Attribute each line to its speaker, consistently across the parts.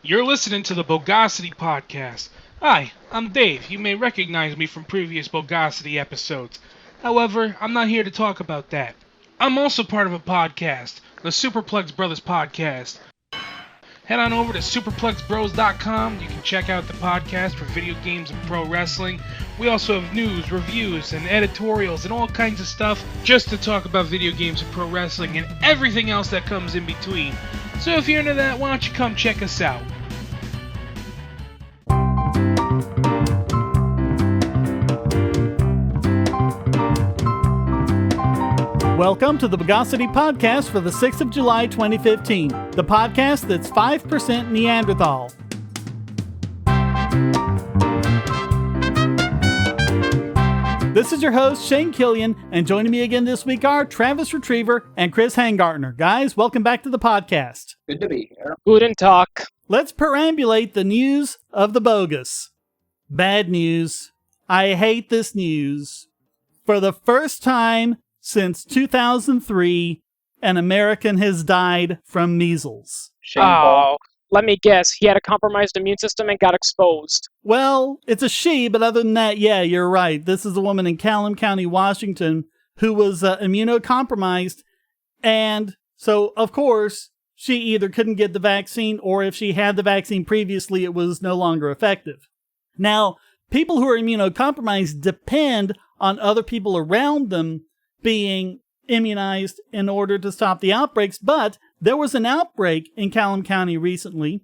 Speaker 1: You're listening to the Bogosity podcast. Hi, I'm Dave. You may recognize me from previous Bogosity episodes. However, I'm not here to talk about that. I'm also part of a podcast, the Superplex Brothers podcast. Head on over to superplexbros.com. You can check out the podcast for video games and pro wrestling. We also have news, reviews, and editorials and all kinds of stuff just to talk about video games and pro wrestling and everything else that comes in between. So if you're into that, why don't you come check us out?
Speaker 2: Welcome to the Bogosity podcast for the 6th of July 2015, the podcast that's 5% Neanderthal. This is your host, Shane Killian, and joining me again this week are Travis Retriever and Chris Hangartner. Guys, welcome back to the podcast.
Speaker 3: Good to be here.
Speaker 4: Guten Tag.
Speaker 2: Let's perambulate the news of the bogus. Bad news. I hate this news. For the first time since 2003, an American has died from measles.
Speaker 3: Shameful.
Speaker 4: Oh, let me guess. He had a compromised immune system and got exposed.
Speaker 2: Well, it's a she, but other than that, yeah, you're right. This is a woman in Callum County, Washington, who was immunocompromised. And so, of course, she either couldn't get the vaccine, or if she had the vaccine previously, it was no longer effective. Now, people who are immunocompromised depend on other people around them being immunized in order to stop the outbreaks, but there was an outbreak in Callum County recently,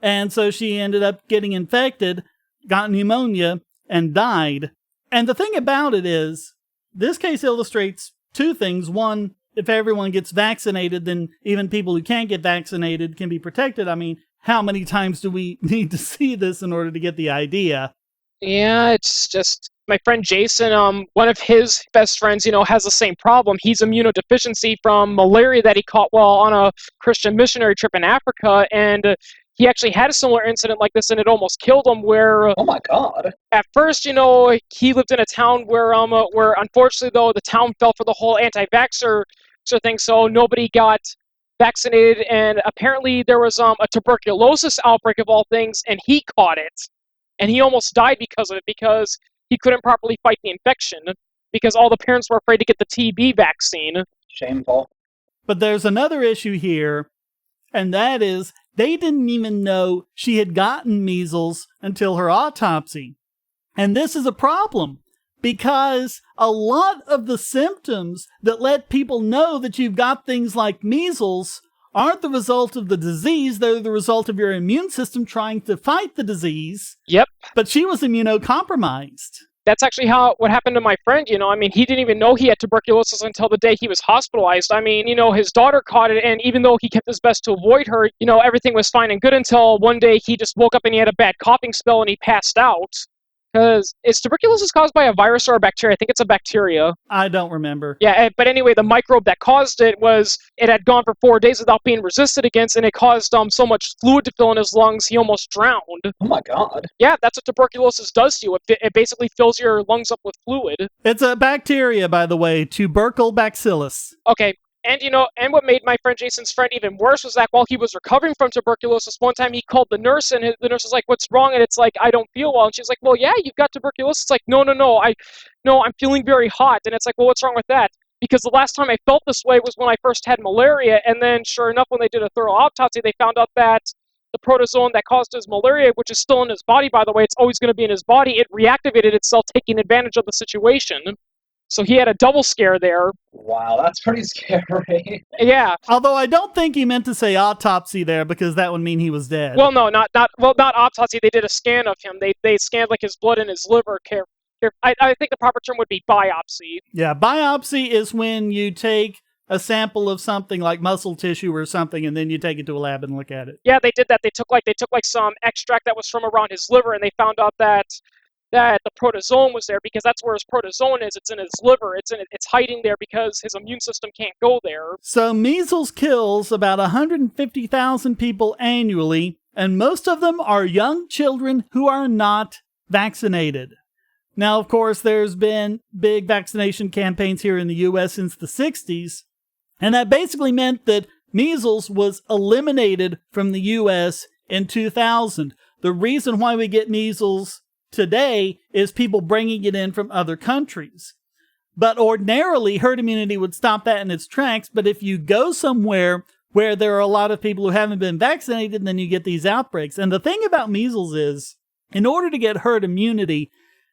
Speaker 2: and so she ended up getting infected, got pneumonia, and died. And the thing about it is, this case illustrates two things. One, if everyone gets vaccinated, then even people who can't get vaccinated can be protected. I mean, how many times do we need to see this in order to get the idea?
Speaker 4: Yeah, it's just my friend Jason, one of his best friends, has the same problem. He's immunodeficiency from malaria that he caught while on a Christian missionary trip in Africa, and he actually had a similar incident like this, and it almost killed him. Where
Speaker 3: Oh my God.
Speaker 4: at first, he lived in a town where unfortunately though the town fell for the whole anti-vaxxer thing, so nobody got vaccinated, and apparently there was a tuberculosis outbreak of all things, and he caught it. And he almost died because of it, because he couldn't properly fight the infection, because all the parents were afraid to get the TB vaccine.
Speaker 3: Shameful.
Speaker 2: But there's another issue here, and that is they didn't even know she had gotten measles until her autopsy. And this is a problem, because a lot of the symptoms that let people know that you've got things like measles aren't the result of the disease. They're the result of your immune system trying to fight the disease.
Speaker 4: Yep.
Speaker 2: But she was immunocompromised.
Speaker 4: That's actually what happened to my friend, he didn't even know he had tuberculosis until the day he was hospitalized. His daughter caught it, and even though he kept his best to avoid her, everything was fine and good until one day he just woke up and he had a bad coughing spell and he passed out. Because is tuberculosis caused by a virus or a bacteria? I think it's a bacteria.
Speaker 2: I don't remember.
Speaker 4: Yeah, but anyway, the microbe that caused it had gone for 4 days without being resisted against, and it caused so much fluid to fill in his lungs, he almost drowned.
Speaker 3: Oh my God.
Speaker 4: Yeah, that's what tuberculosis does to you. It basically fills your lungs up with fluid.
Speaker 2: It's a bacteria, by the way, tubercle bacillus.
Speaker 4: Okay. And, and what made my friend Jason's friend even worse was that while he was recovering from tuberculosis, one time he called the nurse, and the nurse was like, "What's wrong?" And it's like, "I don't feel well." And she's like, "Well, yeah, you've got tuberculosis." It's like, no, I'm feeling very hot. And it's like, well, what's wrong with that? Because the last time I felt this way was when I first had malaria, and then sure enough, when they did a thorough autopsy, they found out that the protozoan that caused his malaria, which is still in his body, by the way, it's always going to be in his body, it reactivated itself, taking advantage of the situation. So he had a double scare there.
Speaker 3: Wow, that's pretty scary.
Speaker 4: Yeah.
Speaker 2: Although I don't think he meant to say autopsy there, because that would mean he was dead.
Speaker 4: Well, no, not autopsy. They did a scan of him. They scanned like his blood and his liver. I think the proper term would be biopsy.
Speaker 2: Yeah, biopsy is when you take a sample of something like muscle tissue or something, and then you take it to a lab and look at it.
Speaker 4: Yeah, they did that. They took some extract that was from around his liver, and they found out that the protozoan was there, because that's where his protozoan is. It's in his liver. It's hiding there because his immune system can't go there.
Speaker 2: So measles kills about 150,000 people annually, and most of them are young children who are not vaccinated. Now, of course, there's been big vaccination campaigns here in the U.S. since the 60s, and that basically meant that measles was eliminated from the U.S. in 2000. The reason why we get measles today is people bringing it in from other countries. But ordinarily, herd immunity would stop that in its tracks. But if you go somewhere where there are a lot of people who haven't been vaccinated, then you get these outbreaks. And the thing about measles is, in order to get herd immunity,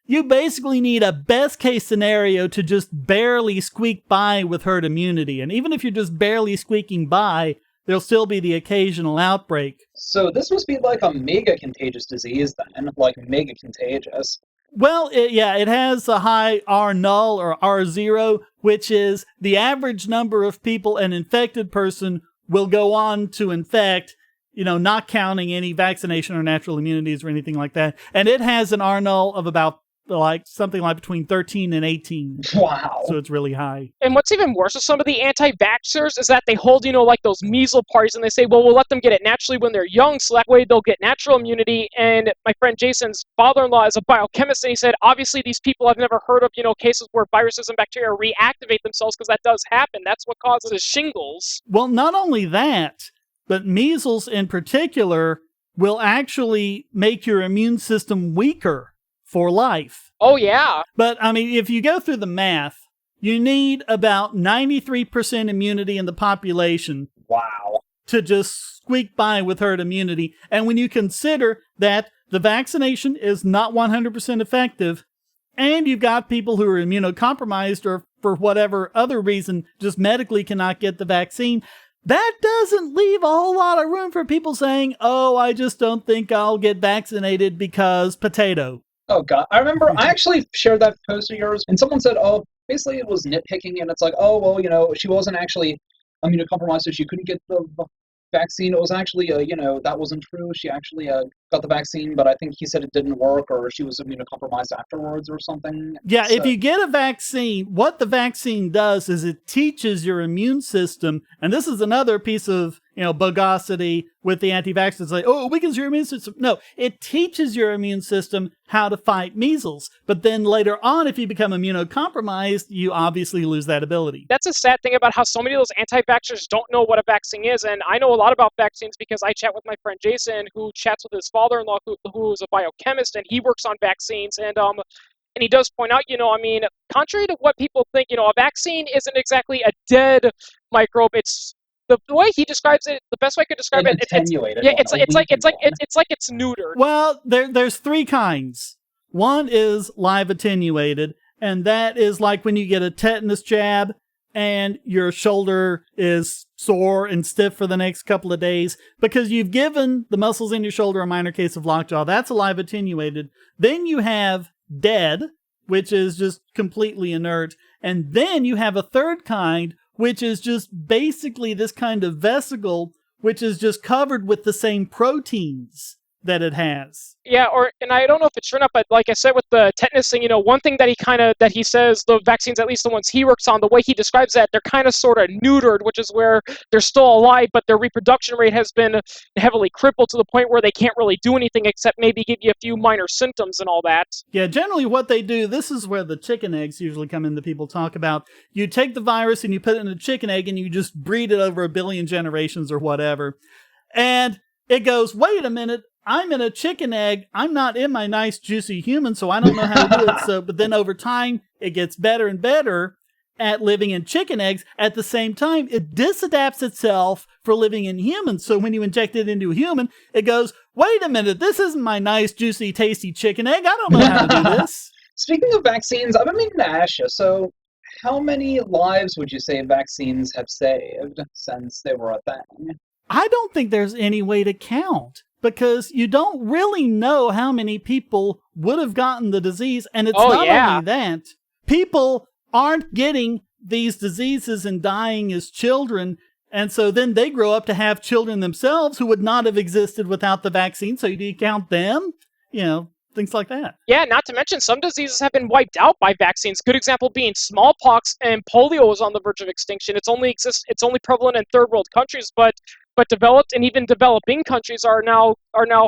Speaker 2: you basically need a best case scenario to just barely squeak by with herd immunity. And even if you're just barely squeaking by, there'll still be the occasional outbreak.
Speaker 3: So this must be like a mega contagious disease then, like mega contagious.
Speaker 2: Well, it has a high R null or R0, which is the average number of people an infected person will go on to infect, not counting any vaccination or natural immunities or anything like that. And it has an R null of about something like between 13 and 18.
Speaker 3: Wow.
Speaker 2: So it's really high.
Speaker 4: And what's even worse with some of the anti-vaxxers is that they hold, like those measles parties, and they say, well, we'll let them get it naturally when they're young, so that way they'll get natural immunity. And my friend Jason's father-in-law is a biochemist, and he said, obviously these people have never heard of, cases where viruses and bacteria reactivate themselves, because that does happen. That's what causes shingles.
Speaker 2: Well, not only that, but measles in particular will actually make your immune system weaker for life.
Speaker 4: Oh, yeah.
Speaker 2: But, if you go through the math, you need about 93% immunity in the population.
Speaker 3: Wow.
Speaker 2: To just squeak by with herd immunity. And when you consider that the vaccination is not 100% effective, and you've got people who are immunocompromised or for whatever other reason just medically cannot get the vaccine, that doesn't leave a whole lot of room for people saying, oh, I just don't think I'll get vaccinated because potato.
Speaker 3: Oh, God. I remember I actually shared that post of yours, and someone said, oh, basically it was nitpicking, and it's like, oh, well, she wasn't actually immunocompromised, so she couldn't get the vaccine. It was actually, that wasn't true. She actually got the vaccine, but I think he said it didn't work, or she was immunocompromised afterwards or something.
Speaker 2: Yeah,
Speaker 3: so,
Speaker 2: if you get a vaccine, what the vaccine does is it teaches your immune system, and this is another piece of, Bogosity with the anti-vaxxers, like, oh, it weakens your immune system. No, it teaches your immune system how to fight measles. But then later on, if you become immunocompromised, you obviously lose that ability.
Speaker 4: That's a sad thing about how so many of those anti-vaxxers don't know what a vaccine is. And I know a lot about vaccines because I chat with my friend Jason, who chats with his father-in-law, who is a biochemist, and he works on vaccines. And he does point out, contrary to what people think, a vaccine isn't exactly a dead microbe. It's the way he describes it, the best way I could describe it, it's like it's neutered.
Speaker 2: Well, there's three kinds. One is live attenuated, and that is like when you get a tetanus jab and your shoulder is sore and stiff for the next couple of days because you've given the muscles in your shoulder a minor case of lockjaw. That's a live attenuated. Then you have dead, which is just completely inert. And then you have a third kind, which is just basically this kind of vesicle, which is just covered with the same proteins that it has.
Speaker 4: Yeah, and I don't know if it's true or not, but like I said with the tetanus thing, one thing that he says, the vaccines, at least the ones he works on, the way he describes that, they're kind of sort of neutered, which is where they're still alive, but their reproduction rate has been heavily crippled to the point where they can't really do anything except maybe give you a few minor symptoms and all that.
Speaker 2: Yeah, generally what they do, this is where the chicken eggs usually come in that people talk about. You take the virus and you put it in a chicken egg and you just breed it over 1 billion generations or whatever. And it goes, wait a minute, I'm in a chicken egg. I'm not in my nice, juicy human, so I don't know how to do it. But then over time, it gets better and better at living in chicken eggs. At the same time, it disadapts itself for living in humans. So when you inject it into a human, it goes, wait a minute, this isn't my nice, juicy, tasty chicken egg. I don't know how to do this.
Speaker 3: Speaking of vaccines, I've been meaning to ask you, so how many lives would you say vaccines have saved since they were a thing?
Speaker 2: I don't think there's any way to count. Because you don't really know how many people would have gotten the disease. And it's not only that. People aren't getting these diseases and dying as children. And so then they grow up to have children themselves who would not have existed without the vaccine. So do you count them? Things like that.
Speaker 4: Yeah, not to mention some diseases have been wiped out by vaccines. Good example being smallpox, and polio is on the verge of extinction. It's only prevalent in third world countries, but developed and even developing countries are now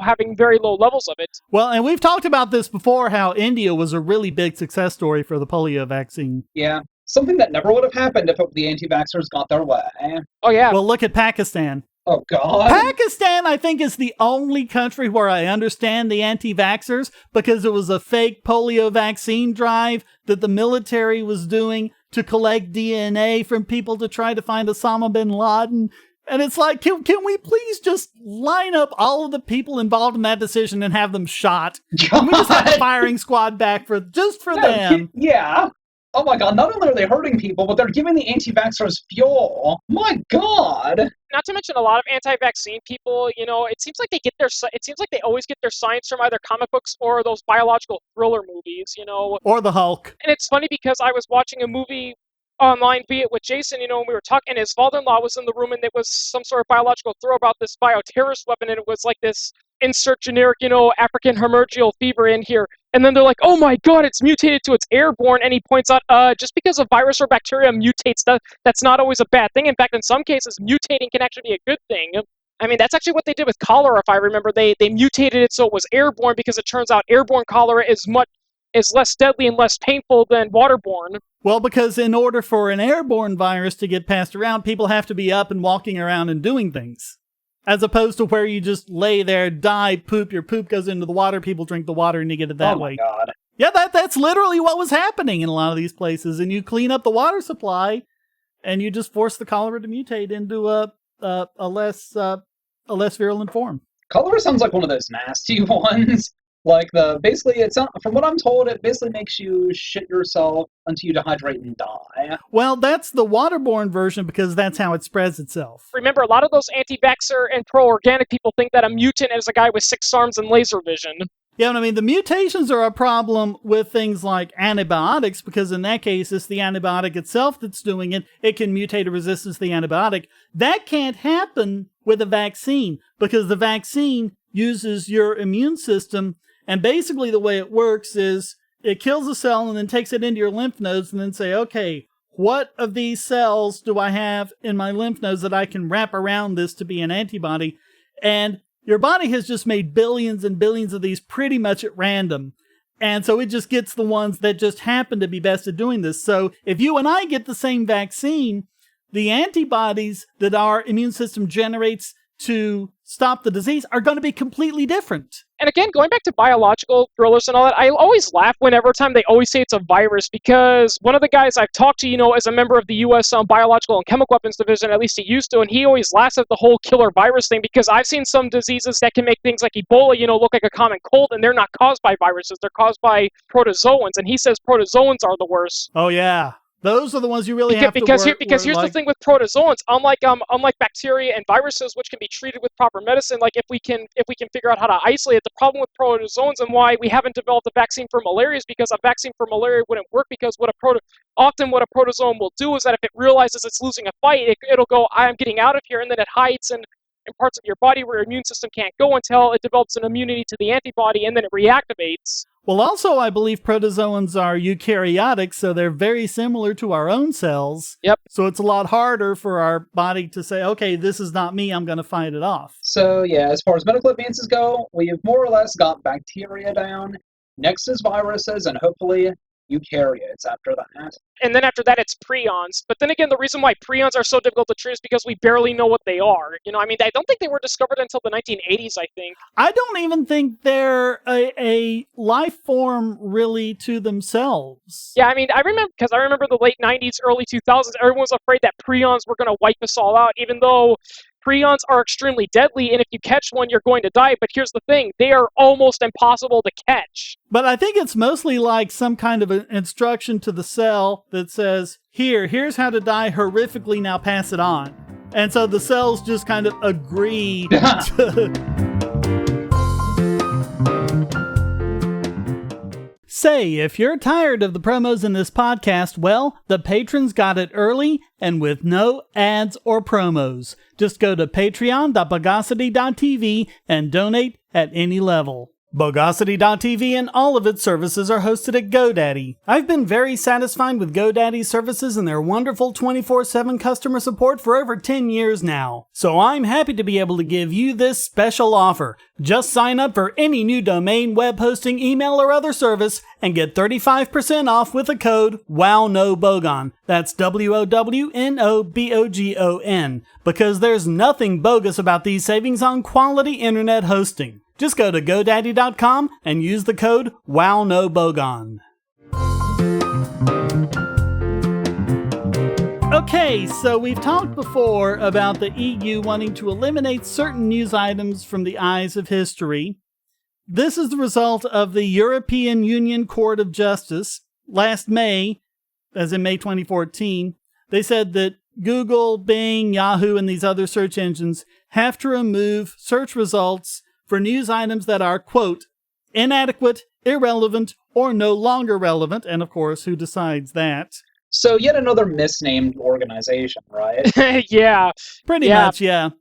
Speaker 4: having very low levels of it.
Speaker 2: Well, and we've talked about this before, how India was a really big success story for the polio vaccine.
Speaker 3: Yeah, something that never would have happened if the anti-vaxxers got their way.
Speaker 4: Oh yeah.
Speaker 2: Well, look at Pakistan.
Speaker 3: Oh, God.
Speaker 2: Pakistan, I think, is the only country where I understand the anti-vaxxers because it was a fake polio vaccine drive that the military was doing to collect DNA from people to try to find Osama bin Laden. And it's like, can we please just line up all of the people involved in that decision and have them shot? Can we just have a firing squad back for them?
Speaker 3: Yeah. Oh my God, not only are they hurting people, but they're giving the anti-vaxxers fuel. My God.
Speaker 4: Not to mention a lot of anti-vaccine people, it seems like they always get their science from either comic books or those biological thriller movies,
Speaker 2: Or the Hulk.
Speaker 4: And it's funny because I was watching a movie online, be it with Jason, and we were talking, and his father-in-law was in the room, and it was some sort of biological thriller about this bioterrorist weapon, and it was like this insert generic, African hemorrhagial fever in here. And then they're like, oh my God, it's mutated to it's airborne. And he points out, just because a virus or bacteria mutates, that's not always a bad thing. In fact, in some cases, mutating can actually be a good thing. I mean, that's actually what they did with cholera, if I remember. They mutated it so it was airborne because it turns out airborne cholera is less deadly and less painful than waterborne.
Speaker 2: Well, because in order for an airborne virus to get passed around, people have to be up and walking around and doing things. As opposed to where you just lay there, die, poop, your poop goes into the water, people drink the water, and you get it that way.
Speaker 3: Oh my God.
Speaker 2: Yeah, that's literally what was happening in a lot of these places. And you clean up the water supply, and you just force the cholera to mutate into a less virulent form.
Speaker 3: Cholera sounds like one of those nasty ones. Like basically, it's not, from what I'm told, it basically makes you shit yourself until you dehydrate and die.
Speaker 2: Well, that's the waterborne version because that's how it spreads itself.
Speaker 4: Remember, a lot of those anti-vaxxer and pro-organic people think that a mutant is a guy with 6 arms and laser vision.
Speaker 2: Yeah, I mean, the mutations are a problem with things like antibiotics because in that case, it's the antibiotic itself that's doing it. It can mutate a resistance to the antibiotic. That can't happen with a vaccine because the vaccine uses your immune system. And basically the way it works is it kills a cell and then takes it into your lymph nodes and then say, okay, what of these cells do I have in my lymph nodes that I can wrap around this to be an antibody? And your body has just made billions and billions of these pretty much at random. And so it just gets the ones that just happen to be best at doing this. So if you and I get the same vaccine, the antibodies that our immune system generates to stop the disease are going to be completely different.
Speaker 4: And again, going back to biological thrillers and all that, I always laugh whenever time they always say it's a virus because one of the guys I've talked to, as a member of the U.S. Biological and Chemical Weapons Division, at least he used to, and he always laughs at the whole killer virus thing because I've seen some diseases that can make things like Ebola, look like a common cold, and they're not caused by viruses, they're caused by protozoans, and he says protozoans are the worst.
Speaker 2: Oh, yeah. Those are the ones you really have to
Speaker 4: because
Speaker 2: work.
Speaker 4: Because here's the thing with protozoans, unlike bacteria and viruses, which can be treated with proper medicine, like if we can figure out how to isolate it, the problem with protozoans and why we haven't developed a vaccine for malaria is because a vaccine for malaria wouldn't work because often what a protozoan will do is that if it realizes it's losing a fight, it'll go, I'm getting out of here, and then it hides in parts of your body where your immune system can't go until it develops an immunity to the antibody, and then it reactivates.
Speaker 2: Well, also, I believe protozoans are eukaryotic, so they're very similar to our own cells.
Speaker 4: Yep.
Speaker 2: So it's a lot harder for our body to say, okay, this is not me, I'm going to fight it off.
Speaker 3: So, yeah, as far as medical advances go, we've more or less got bacteria down. Next is viruses, and hopefully eukaryotes after that.
Speaker 4: And then after that, it's prions. But then again, the reason why prions are so difficult to treat is because we barely know what they are. I don't think they were discovered until the 1980s, I think.
Speaker 2: I don't even think they're a life form really to themselves.
Speaker 4: Yeah, I remember the late 90s, early 2000s, everyone was afraid that prions were going to wipe us all out, even though prions are extremely deadly, and if you catch one, you're going to die. But here's the thing, they are almost impossible to catch.
Speaker 2: But I think it's mostly like some kind of an instruction to the cell that says, here's how to die horrifically, now pass it on. And so the cells just kind of agree to... Say, if you're tired of the promos in this podcast, well, the patrons got it early and with no ads or promos. Just go to patreon.bogosity.tv and donate at any level. Bogosity.tv and all of its services are hosted at GoDaddy. I've been very satisfied with GoDaddy's services and their wonderful 24/7 customer support for over 10 years now. So I'm happy to be able to give you this special offer. Just sign up for any new domain, web hosting, email, or other service and get 35% off with the code WOWNOBOGON. That's WOWNOBOGON. Because there's nothing bogus about these savings on quality internet hosting. Just go to GoDaddy.com and use the code WOWNOBOGON. Okay, so we've talked before about the EU wanting to eliminate certain news items from the eyes of history. This is the result of the European Union Court of Justice. Last May, as in May 2014, they said that Google, Bing, Yahoo, and these other search engines have to remove search results for news items that are, quote, inadequate, irrelevant, or no longer relevant. And of course, who decides that?
Speaker 3: So yet another misnamed organization, right?
Speaker 4: Yeah.
Speaker 2: Pretty much, yeah.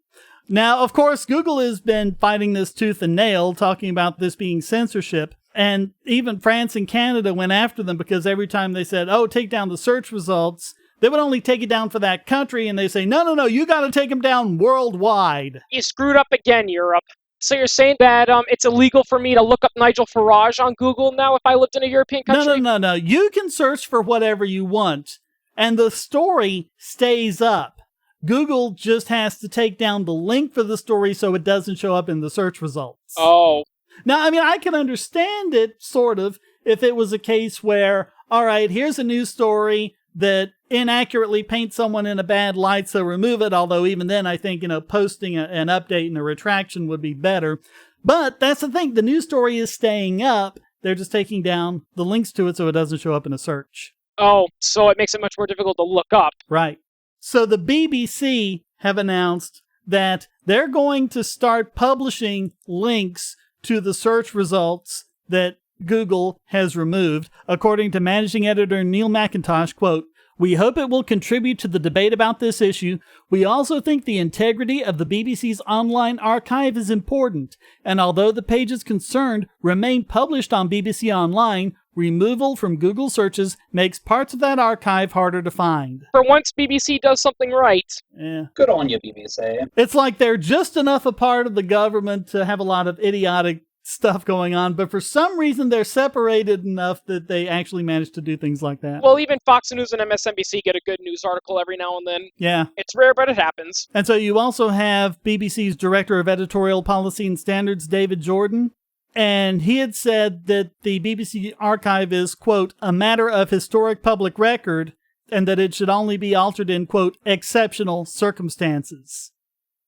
Speaker 2: Now, of course, Google has been fighting this tooth and nail, talking about this being censorship. And even France and Canada went after them because every time they said, oh, take down the search results, they would only take it down for that country. And they say, no, you got to take them down worldwide.
Speaker 4: You screwed up again, Europe. So you're saying that it's illegal for me to look up Nigel Farage on Google now if I lived in a European country?
Speaker 2: No. You can search for whatever you want, and the story stays up. Google just has to take down the link for the story so it doesn't show up in the search results.
Speaker 4: Oh.
Speaker 2: Now, I mean, I can understand it, sort of, if it was a case where, all right, here's a news story that inaccurately paints someone in a bad light, so remove it. Although even then, I think, posting an update and a retraction would be better. But that's the thing. The news story is staying up. They're just taking down the links to it so it doesn't show up in a search.
Speaker 4: Oh, so it makes it much more difficult to look up.
Speaker 2: Right. So the BBC have announced that they're going to start publishing links to the search results that Google has removed. According to managing editor Neil McIntosh, quote, "We hope it will contribute to the debate about this issue. We also think the integrity of the BBC's online archive is important, and although the pages concerned remain published on BBC Online, removal from Google searches makes parts of that archive harder to find."
Speaker 4: For once, BBC does something right.
Speaker 2: Yeah.
Speaker 3: Good on you, BBC.
Speaker 2: It's like they're just enough a part of the government to have a lot of idiotic stuff going on, but for some reason they're separated enough that they actually manage to do things like that.
Speaker 4: Well, even Fox News and MSNBC get a good news article every now and then.
Speaker 2: Yeah.
Speaker 4: It's rare, but it happens.
Speaker 2: And so you also have BBC's Director of Editorial Policy and Standards, David Jordan, and he had said that the BBC archive is, quote, "a matter of historic public record," and that it should only be altered in, quote, "exceptional circumstances."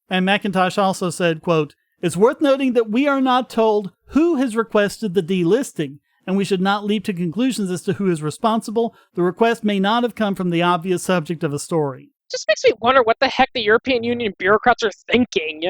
Speaker 2: And McIntosh also said, quote, "It's worth noting that we are not told who has requested the delisting, and we should not leap to conclusions as to who is responsible. The request may not have come from the obvious subject of a story."
Speaker 4: Just makes me wonder what the heck the European Union bureaucrats are thinking,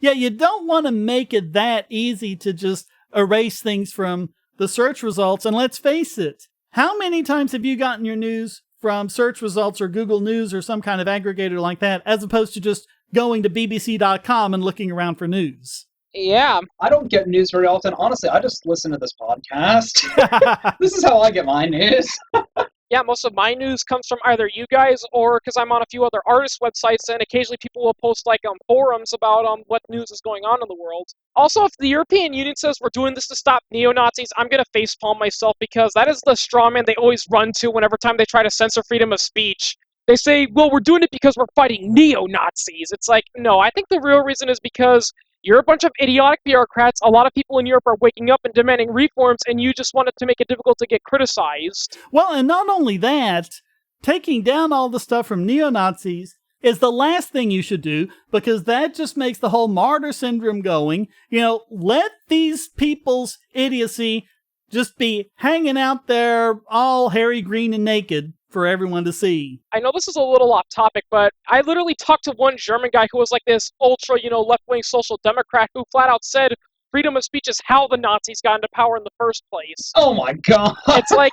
Speaker 2: Yeah, you don't want to make it that easy to just erase things from the search results. And let's face it, how many times have you gotten your news from search results or Google News or some kind of aggregator like that, as opposed to just going to BBC.com and looking around for news?
Speaker 4: Yeah.
Speaker 3: I don't get news very often. Honestly, I just listen to this podcast. This is how I get my news.
Speaker 4: Yeah, most of my news comes from either you guys or because I'm on a few other artist websites, and occasionally people will post forums about what news is going on in the world. Also, if the European Union says we're doing this to stop neo-Nazis, I'm going to facepalm myself because that is the strawman they always run to whenever time they try to censor freedom of speech. They say, well, we're doing it because we're fighting neo-Nazis. It's like, no, I think the real reason is because you're a bunch of idiotic bureaucrats. A lot of people in Europe are waking up and demanding reforms, and you just wanted to make it difficult to get criticized.
Speaker 2: Well, and not only that, taking down all the stuff from neo-Nazis is the last thing you should do, because that just makes the whole martyr syndrome going. Let these people's idiocy just be hanging out there all hairy, green, and naked for everyone to see.
Speaker 4: I know this is a little off topic, but I literally talked to one German guy who was like this ultra, left-wing social democrat who flat out said freedom of speech is how the Nazis got into power in the first place.
Speaker 3: Oh my god.
Speaker 4: It's like,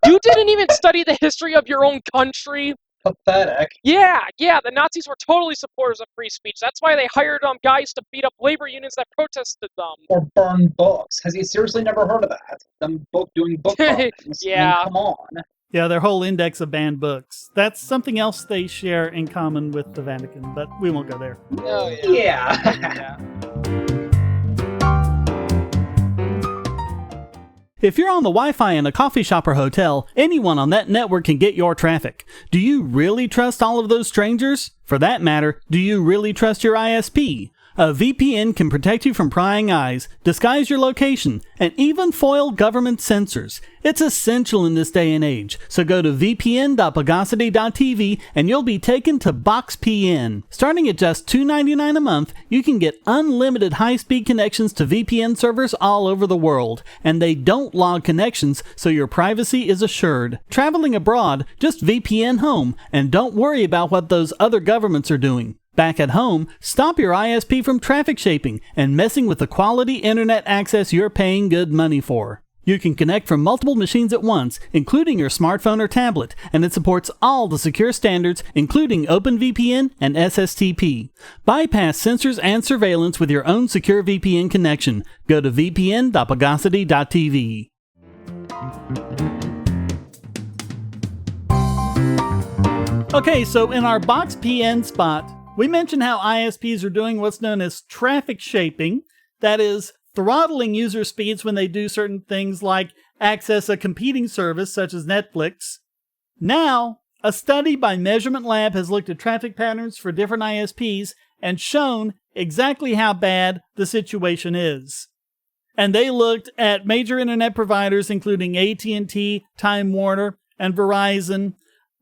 Speaker 4: you didn't even study the history of your own country.
Speaker 3: pathetic.
Speaker 4: Yeah, the Nazis were totally supporters of free speech. That's why they hired guys to beat up labor unions that protested them.
Speaker 3: Or burn books. Has he seriously never heard of that? Them doing book burnings.
Speaker 4: Yeah.
Speaker 3: I mean, come on.
Speaker 2: Yeah, their whole index of banned books. That's something else they share in common with the Vatican, but we won't go there.
Speaker 4: Oh,
Speaker 3: Yeah.
Speaker 2: If you're on the Wi-Fi in a coffee shop or hotel, anyone on that network can get your traffic. Do you really trust all of those strangers? For that matter, do you really trust your ISP? A VPN can protect you from prying eyes, disguise your location, and even foil government censors. It's essential in this day and age, so go to vpn.bogosity.tv and you'll be taken to BoxPN. Starting at just $2.99 a month, you can get unlimited high-speed connections to VPN servers all over the world, and they don't log connections, so your privacy is assured. Traveling abroad, just VPN home, and don't worry about what those other governments are doing. Back at home, stop your ISP from traffic shaping and messing with the quality internet access you're paying good money for. You can connect from multiple machines at once, including your smartphone or tablet, and it supports all the secure standards, including OpenVPN and SSTP. Bypass censors and surveillance with your own secure VPN connection. Go to vpn.bogosity.tv. Okay, so in our BoxPN spot, we mentioned how ISPs are doing what's known as traffic shaping, that is, throttling user speeds when they do certain things like access a competing service such as Netflix. Now, a study by Measurement Lab has looked at traffic patterns for different ISPs and shown exactly how bad the situation is. And they looked at major internet providers including AT&T, Time Warner, and Verizon,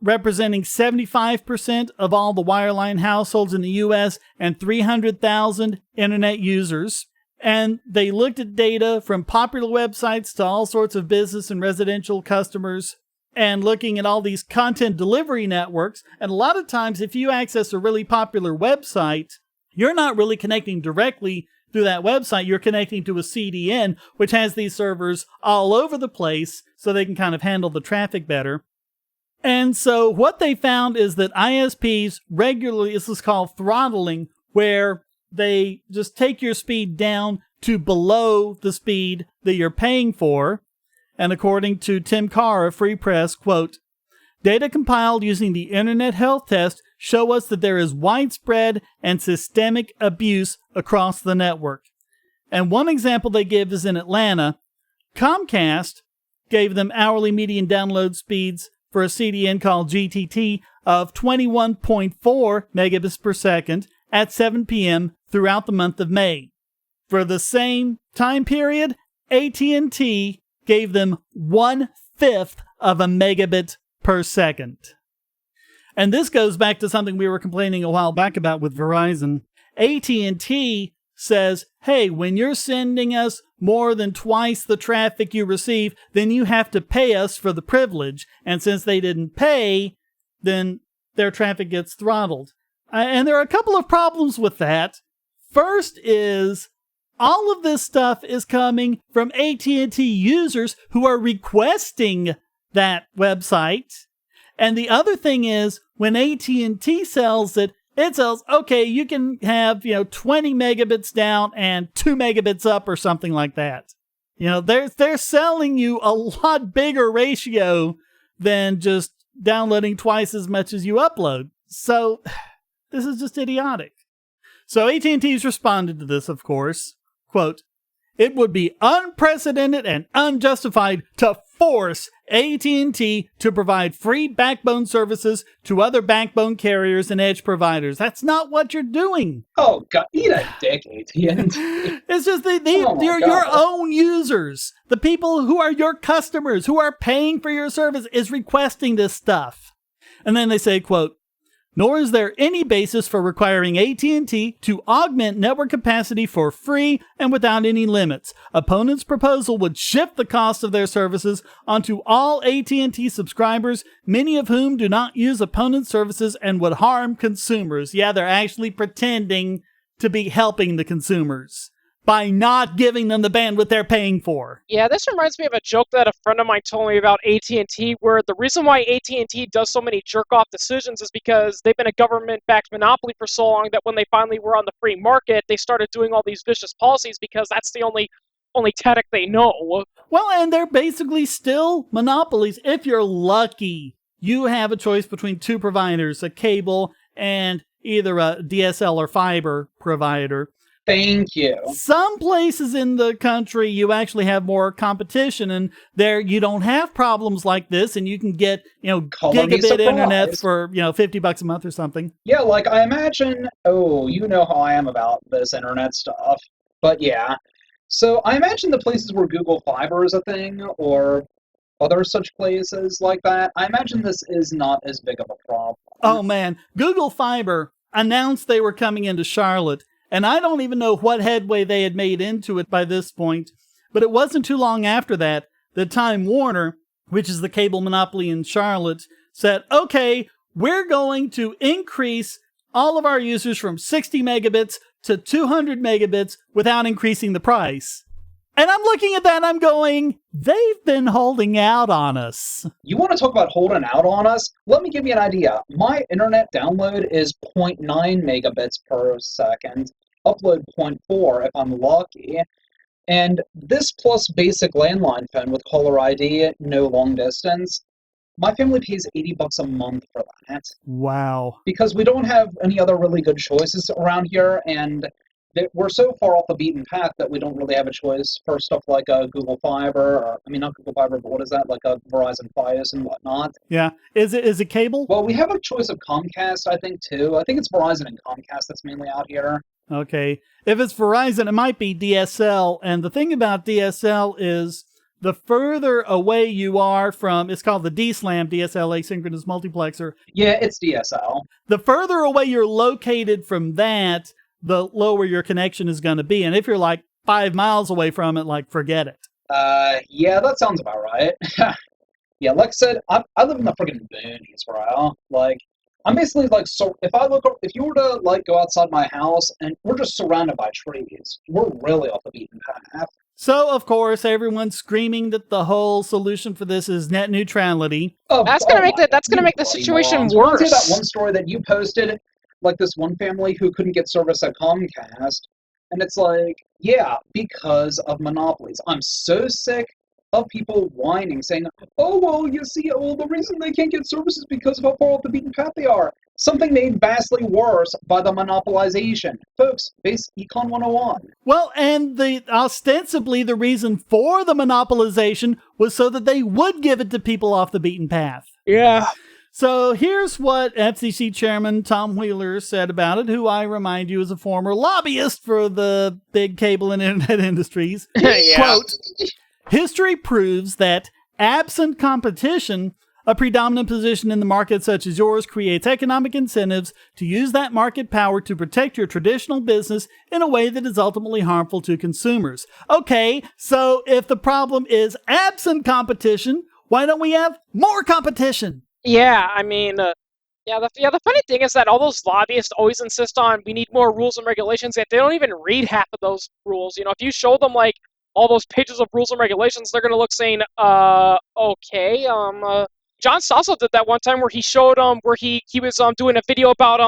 Speaker 2: representing 75% of all the wireline households in the US and 300,000 internet users. And they looked at data from popular websites to all sorts of business and residential customers, and looking at all these content delivery networks. And a lot of times, if you access a really popular website, you're not really connecting directly to that website. You're connecting to a CDN, which has these servers all over the place so they can kind of handle the traffic better. And so what they found is that ISPs regularly, this is called throttling, where they just take your speed down to below the speed that you're paying for. And according to Tim Carr of Free Press, quote, "Data compiled using the Internet Health Test show us that there is widespread and systemic abuse across the network." And one example they give is in Atlanta. Comcast gave them hourly median download speeds for a CDN called GTT of 21.4 megabits per second at 7 p.m. throughout the month of May. For the same time period, AT&T gave them 1/5 of a megabit per second. And this goes back to something we were complaining a while back about with Verizon. AT&T says, hey, when you're sending us more than twice the traffic you receive, then you have to pay us for the privilege. And since they didn't pay, then their traffic gets throttled. And there are a couple of problems with that. First is, all of this stuff is coming from AT&T users who are requesting that website. And the other thing is, when AT&T sells it, it says, okay, you can have, 20 megabits down and 2 megabits up or something like that. They're selling you a lot bigger ratio than just downloading twice as much as you upload. So this is just idiotic. So AT&T's responded to this, of course. Quote, "It would be unprecedented and unjustified to force AT&T to provide free backbone services to other backbone carriers and edge providers. That's not what you're doing."
Speaker 3: Oh, God, eat a dick, AT&T.
Speaker 2: It's just your own users. The people who are your customers, who are paying for your service, is requesting this stuff. And then they say, quote, "Nor is there any basis for requiring AT&T to augment network capacity for free and without any limits. Opponents' proposal would shift the cost of their services onto all AT&T subscribers, many of whom do not use opponent services, and would harm consumers." Yeah, they're actually pretending to be helping the consumers. by not giving them the bandwidth they're paying for.
Speaker 4: Yeah, this reminds me of a joke that a friend of mine told me about AT&T, where the reason why AT&T does so many jerk-off decisions is because they've been a government-backed monopoly for so long that when they finally were on the free market, they started doing all these vicious policies because that's the only tactic they know.
Speaker 2: Well, and they're basically still monopolies. If you're lucky, you have a choice between two providers, a cable and either a DSL or fiber provider.
Speaker 3: Thank you.
Speaker 2: Some places in the country, you actually have more competition, and there you don't have problems like this, and you can get, gigabit internet for, $50 a month or something.
Speaker 3: Yeah, like I imagine, you know how I am about this internet stuff, but yeah. So I imagine the places where Google Fiber is a thing, or other such places like that, I imagine this is not as big of a problem.
Speaker 2: Oh man, Google Fiber announced they were coming into Charlotte, and I don't even know what headway they had made into it by this point, but it wasn't too long after that Time Warner, which is the cable monopoly in Charlotte, said, okay, we're going to increase all of our users from 60 megabits to 200 megabits without increasing the price. And I'm looking at that and I'm going, they've been holding out on us.
Speaker 3: You want to talk about holding out on us? Let me give you an idea. My internet download is 0.9 megabits per second, upload 0.4 if I'm lucky. And this plus basic landline phone with caller ID, no long distance, my family pays $80 a month for that.
Speaker 2: Wow.
Speaker 3: Because we don't have any other really good choices around here, and we're so far off the beaten path that we don't really have a choice for stuff like Google Fiber, or, not Google Fiber, but what is that, like a Verizon Fios and whatnot.
Speaker 2: Yeah. Is it cable?
Speaker 3: Well, we have a choice of Comcast, I think, too. I think it's Verizon and Comcast that's mainly out here.
Speaker 2: Okay. If it's Verizon, it might be DSL, and the thing about DSL is the further away you are from, it's called the DSLAM, DSL Asynchronous Multiplexer.
Speaker 3: Yeah, it's DSL.
Speaker 2: The further away you're located from that, the lower your connection is going to be. And if you're like 5 miles away from it, forget it.
Speaker 3: Yeah, that sounds about right. Yeah, like I said, I live in the friggin' boonies, bro. I'm basically so if you were to go outside my house and we're just surrounded by trees, we're really off the beaten path.
Speaker 2: So, of course, everyone's screaming that the whole solution for this is net neutrality.
Speaker 4: That's gonna make the situation worse.
Speaker 3: That one story that you posted, this one family who couldn't get service at Comcast, and it's yeah, because of monopolies. I'm so sick of people whining, saying, you see, the reason they can't get service is because of how far off the beaten path they are. Something made vastly worse by the monopolization. Folks, base Econ 101.
Speaker 2: Well, and ostensibly the reason for the monopolization was so that they would give it to people off the beaten path.
Speaker 4: Yeah.
Speaker 2: So here's what FCC Chairman Tom Wheeler said about it, who I remind you is a former lobbyist for the big cable and internet industries.
Speaker 4: Yeah.
Speaker 2: Quote, history proves that absent competition, a predominant position in the market such as yours creates economic incentives to use that market power to protect your traditional business in a way that is ultimately harmful to consumers. Okay, so if the problem is absent competition, why don't we have more competition?
Speaker 4: Yeah, the funny thing is that all those lobbyists always insist on we need more rules and regulations, yet they don't even read half of those rules. If you show them all those pages of rules and regulations, they're gonna look saying, okay, John Stossel did that one time where he showed where he was doing a video about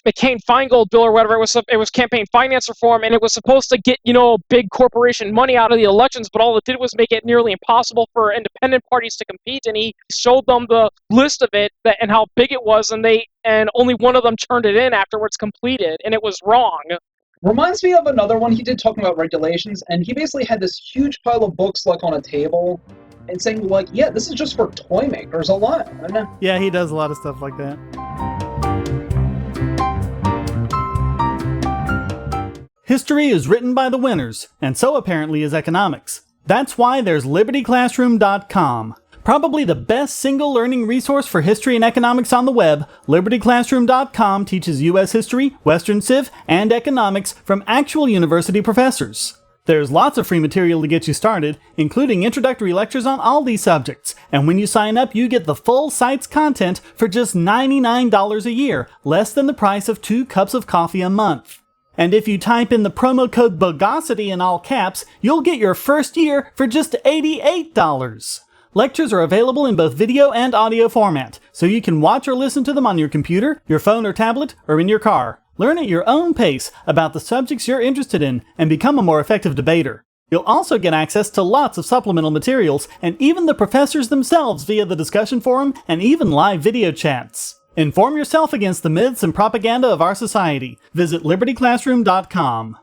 Speaker 4: McCain-Feingold bill or whatever. It was campaign finance reform, and it was supposed to get big corporation money out of the elections, but all it did was make it nearly impossible for independent parties to compete. And he showed them the list of it and how big it was, and only one of them turned it in afterwards completed, and it was wrong.
Speaker 3: Reminds me of another one he did talking about regulations, and he basically had this huge pile of books on a table and saying yeah, this is just for toy makers alone.
Speaker 2: Yeah, he does a lot of stuff like that. History is written by the winners, and so apparently is economics. That's why there's LibertyClassroom.com. Probably the best single learning resource for history and economics on the web, LibertyClassroom.com teaches U.S. history, Western Civ, and economics from actual university professors. There's lots of free material to get you started, including introductory lectures on all these subjects, and when you sign up, you get the full site's content for just $99 a year, less than the price of 2 cups of coffee a month. And if you type in the promo code Bogosity in all caps, you'll get your first year for just $88. Lectures are available in both video and audio format, so you can watch or listen to them on your computer, your phone or tablet, or in your car. Learn at your own pace about the subjects you're interested in and become a more effective debater. You'll also get access to lots of supplemental materials and even the professors themselves via the discussion forum and even live video chats. Inform yourself against the myths and propaganda of our society. Visit libertyclassroom.com.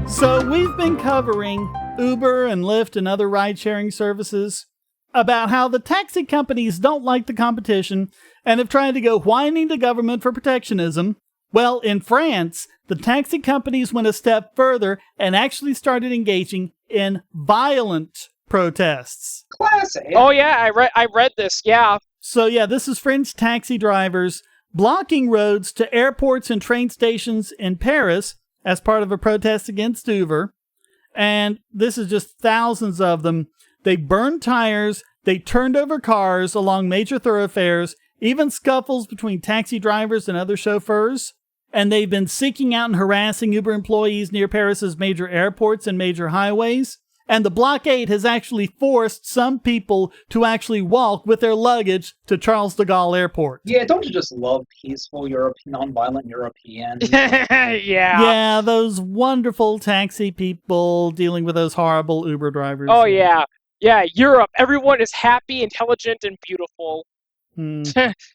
Speaker 2: So we've been covering Uber and Lyft and other ride-sharing services about how the taxi companies don't like the competition and have tried to go whining to government for protectionism. Well, in France, the taxi companies went a step further and actually started engaging in violent protests.
Speaker 3: Classic.
Speaker 4: Oh yeah, I read this. Yeah.
Speaker 2: So yeah, this is French taxi drivers blocking roads to airports and train stations in Paris as part of a protest against Uber. And this is just thousands of them. They burned tires, they turned over cars along major thoroughfares, even scuffles between taxi drivers and other chauffeurs. And they've been seeking out and harassing Uber employees near Paris's major airports and major highways. And the blockade has actually forced some people to actually walk with their luggage to Charles de Gaulle Airport.
Speaker 3: Yeah, don't you just love peaceful non-violent Europeans?
Speaker 4: Yeah.
Speaker 2: Yeah, those wonderful taxi people dealing with those horrible Uber drivers.
Speaker 4: Oh yeah. Yeah, Europe. Everyone is happy, intelligent, and beautiful.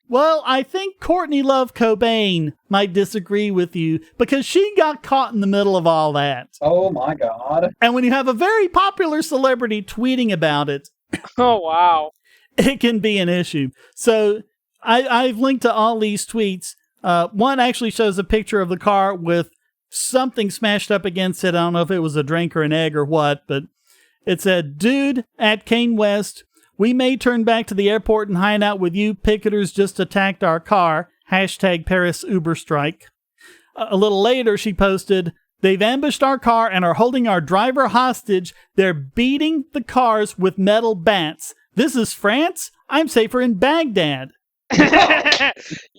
Speaker 2: Well, I think Courtney Love Cobain might disagree with you because she got caught in the middle of all that.
Speaker 3: Oh my god.
Speaker 2: And when you have a very popular celebrity tweeting about it,
Speaker 4: Oh wow.
Speaker 2: it can be an issue. So I've linked to all these tweets. One actually shows a picture of the car with something smashed up against it. I don't know if it was a drink or an egg or what, but it said, "Dude at Kane West, we may turn back to the airport and hide out with you. Picketers just attacked our car. Hashtag Paris Uber strike." A little later, she posted, "They've ambushed our car and are holding our driver hostage. They're beating the cars with metal bats. This is France? I'm safer in Baghdad."
Speaker 4: Yeah.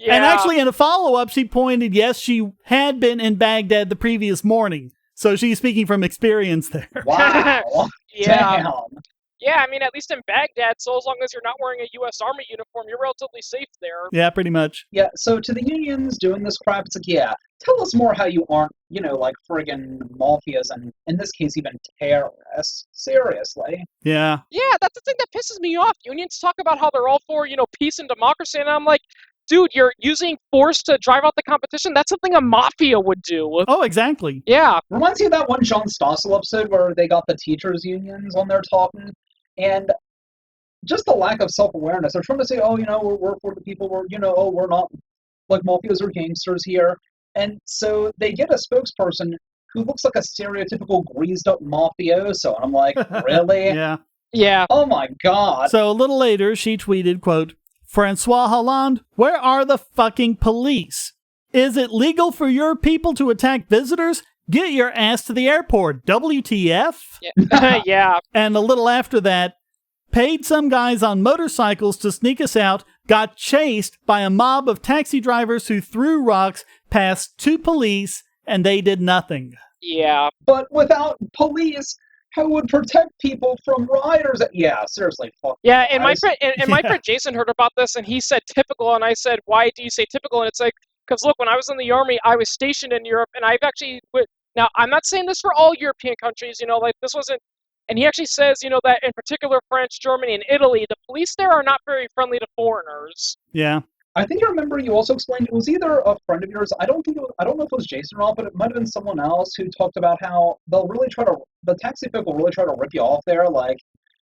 Speaker 2: And actually, in a follow-up, she pointed, yes, she had been in Baghdad the previous morning. So she's speaking from experience there.
Speaker 3: Wow.
Speaker 4: Yeah.
Speaker 3: Damn.
Speaker 4: Yeah, I mean, at least in Baghdad, so as long as you're not wearing a U.S. Army uniform, you're relatively safe there.
Speaker 2: Yeah, pretty much.
Speaker 3: Yeah, so to the unions doing this crap, it's like, yeah, tell us more how you aren't, like friggin' mafias and, in this case, even terrorists. Seriously.
Speaker 2: Yeah.
Speaker 4: Yeah, that's the thing that pisses me off. Unions talk about how they're all for, peace and democracy, and I'm like, dude, you're using force to drive out the competition? That's something a mafia would do.
Speaker 2: Oh, exactly.
Speaker 4: Yeah.
Speaker 3: Reminds me of that one John Stossel episode where they got the teachers' unions on there talking, and just the lack of self-awareness. They're trying to say, oh, we're for the people, we're not like mafias or gangsters here. And so they get a spokesperson who looks like a stereotypical greased-up mafioso. And I'm like, really?
Speaker 2: Yeah.
Speaker 4: Yeah.
Speaker 3: Oh my god.
Speaker 2: So a little later, she tweeted, quote, "Francois Hollande, where are the fucking police? Is it legal for your people to attack visitors? Get your ass to the airport. WTF?"
Speaker 4: Yeah. Yeah.
Speaker 2: And a little after that, paid some guys on motorcycles to sneak us out, got chased by a mob of taxi drivers who threw rocks past two police, and they did nothing.
Speaker 4: Yeah.
Speaker 3: But without police, who would protect people from riders? Yeah, seriously, fuck.
Speaker 4: Yeah, and my
Speaker 3: guys.
Speaker 4: friend my friend Jason heard about this, and he said typical, and I said, why do you say typical? And it's like, because look, when I was in the army, I was stationed in Europe, and I've actually now I'm not saying this for all European countries, like this wasn't. And he actually says, that in particular France, Germany, and Italy, the police there are not very friendly to foreigners.
Speaker 2: Yeah.
Speaker 3: I think I remember you also explained it was either a friend of yours. I don't know if it was Jason or not, but it might have been someone else who talked about how the taxi people will really try to rip you off there. Like,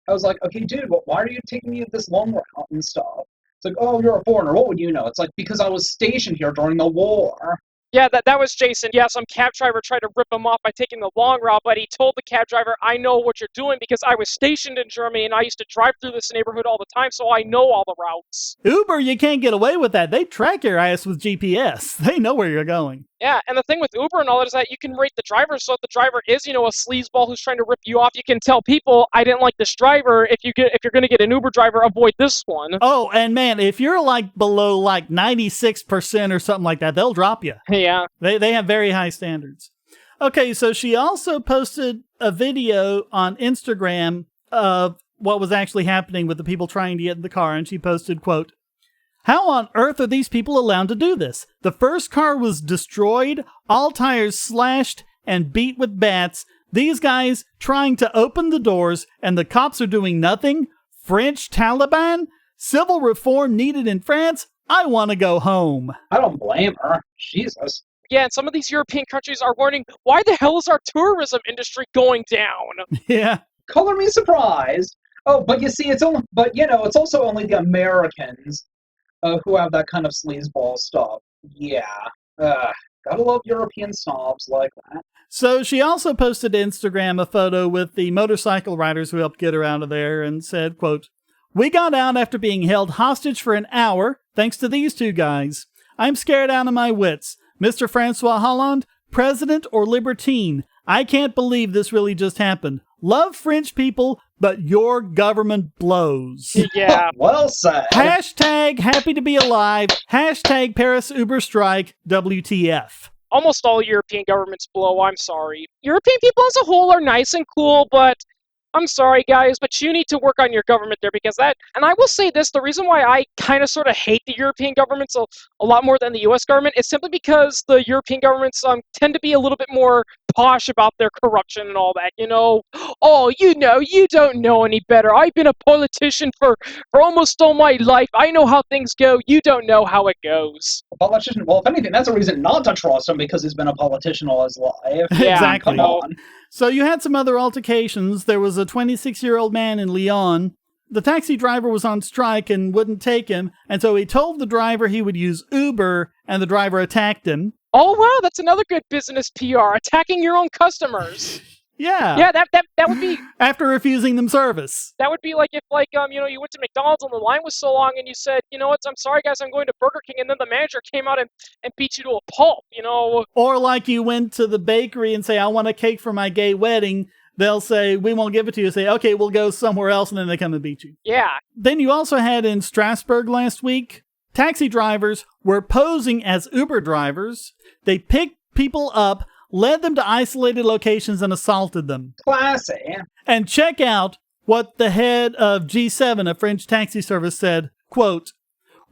Speaker 3: I was like, okay, dude, why are you taking me this long route and stuff? It's like, oh, you're a foreigner. What would you know? It's like, because I was stationed here during the war.
Speaker 4: Yeah, that was Jason. Yeah, some cab driver tried to rip him off by taking the long route, but he told the cab driver, I know what you're doing because I was stationed in Germany and I used to drive through this neighborhood all the time, so I know all the routes.
Speaker 2: Uber, you can't get away with that. They track your ass with GPS. They know where you're going.
Speaker 4: Yeah, and the thing with Uber and all that is that you can rate the driver, so if the driver is, a sleazeball who's trying to rip you off, you can tell people, I didn't like this driver. If you're going to get an Uber driver, avoid this one.
Speaker 2: Oh, and man, if you're like below like 96% or something like that, they'll drop you.
Speaker 4: Yeah.
Speaker 2: They have very high standards. Okay, so she also posted a video on Instagram of what was actually happening with the people trying to get in the car, and she posted, quote, "How on earth are these people allowed to do this? The first car was destroyed, all tires slashed and beat with bats. These guys trying to open the doors and the cops are doing nothing? French Taliban? Civil reform needed in France? I want to go home."
Speaker 3: I don't blame her. Jesus.
Speaker 4: Yeah, and some of these European countries are warning, why the hell is our tourism industry going down?
Speaker 2: Yeah.
Speaker 3: Color me surprised. Oh, but you see, it's also only the Americans who have that kind of sleazeball stuff. Yeah. Gotta love European snobs like that.
Speaker 2: So she also posted to Instagram a photo with the motorcycle riders who helped get her out of there and said, quote, "We got out after being held hostage for an hour thanks to these two guys. I'm scared out of my wits. Mr. Francois Hollande, president or libertine? I can't believe this really just happened. Love French people, but your government blows."
Speaker 4: Yeah.
Speaker 3: Well said.
Speaker 2: Hashtag happy to be alive. Hashtag Paris Uber strike. WTF.
Speaker 4: Almost all European governments blow, I'm sorry. European people as a whole are nice and cool, but I'm sorry, guys, but you need to work on your government there because and I will say this, the reason why I kind of sort of hate the European governments a lot more than the US government is simply because the European governments tend to be a little bit more posh about their corruption and all that, Oh, you don't know any better. I've been a politician for almost all my life. I know how things go. You don't know how it goes.
Speaker 3: A politician, well, if anything, that's a reason not to trust him because he's been a politician all his life.
Speaker 4: Yeah,
Speaker 2: Exactly.
Speaker 3: Come on.
Speaker 2: So you had some other altercations. There was a 26-year-old man in Lyon. The taxi driver was on strike and wouldn't take him, and so he told the driver he would use Uber, and the driver attacked him.
Speaker 4: Oh, wow, that's another good business PR, attacking your own customers.
Speaker 2: Yeah.
Speaker 4: Yeah, that would be
Speaker 2: After refusing them service.
Speaker 4: that would be like if you went to McDonald's and the line was so long and you said, you know what, I'm sorry guys, I'm going to Burger King, and then the manager came out and beat you to a pulp,
Speaker 2: Or like you went to the bakery and say, I want a cake for my gay wedding. They'll say, we won't give it to you. Say, okay, we'll go somewhere else, and then they come and beat you.
Speaker 4: Yeah.
Speaker 2: Then you also had in Strasbourg last week, taxi drivers were posing as Uber drivers. They picked people up, led them to isolated locations, and assaulted them.
Speaker 3: Classy.
Speaker 2: And check out what the head of G7, a French taxi service, said, quote,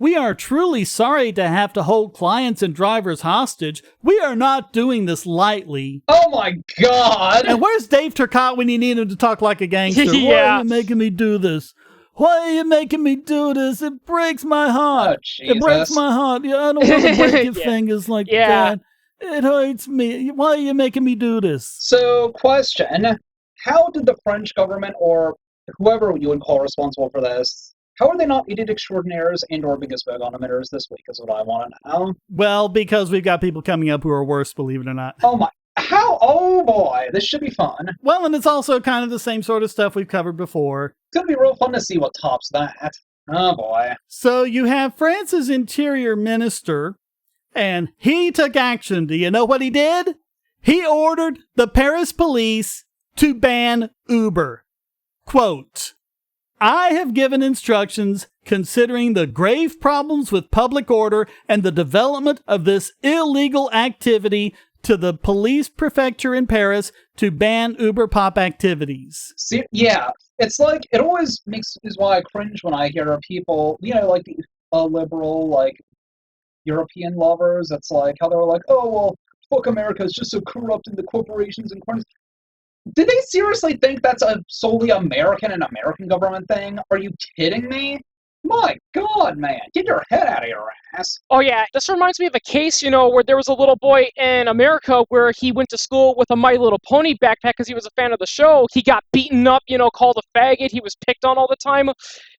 Speaker 2: "We are truly sorry to have to hold clients and drivers hostage. We are not doing this lightly."
Speaker 3: Oh my god!
Speaker 2: And where's Dave Turcotte when you need him to talk like a gangster? Why
Speaker 4: Yeah.
Speaker 2: are you making me do this? Why are you making me do this? It breaks my heart.
Speaker 3: Oh,
Speaker 2: It breaks
Speaker 3: Jesus.
Speaker 2: my heart. Yeah, I don't want to break your
Speaker 4: Yeah.
Speaker 2: fingers like
Speaker 4: Yeah.
Speaker 2: that. It hurts me. Why are you making me do this?
Speaker 3: So, question. How did the French government, or whoever you would call responsible for this, how are they not idiot extraordinaires and or biggest Bogon emitters this week is what I want to know.
Speaker 2: Well, because we've got people coming up who are worse, believe it or not.
Speaker 3: Oh my, oh boy, this should be fun.
Speaker 2: Well, and it's also kind of the same sort of stuff we've covered before.
Speaker 3: It's going to be real fun to see what tops that. Oh boy.
Speaker 2: So you have France's interior minister, and he took action. Do you know what he did? He ordered the Paris police to ban Uber. Quote, "I have given instructions considering the grave problems with public order and the development of this illegal activity to the police prefecture in Paris to ban Uber pop activities."
Speaker 3: See, yeah, it's like, it always is why I cringe when I hear people, like the liberal, like, European lovers. It's like how they're like, oh, well, fuck America, it's just so corrupt in the corporations and cronies. Did they seriously think that's a solely American and American government thing? Are you kidding me? My God, man, get your head out of your ass.
Speaker 4: Oh yeah, this reminds me of a case, where there was a little boy in America where he went to school with a My Little Pony backpack because he was a fan of the show. He got beaten up, called a faggot. He was picked on all the time.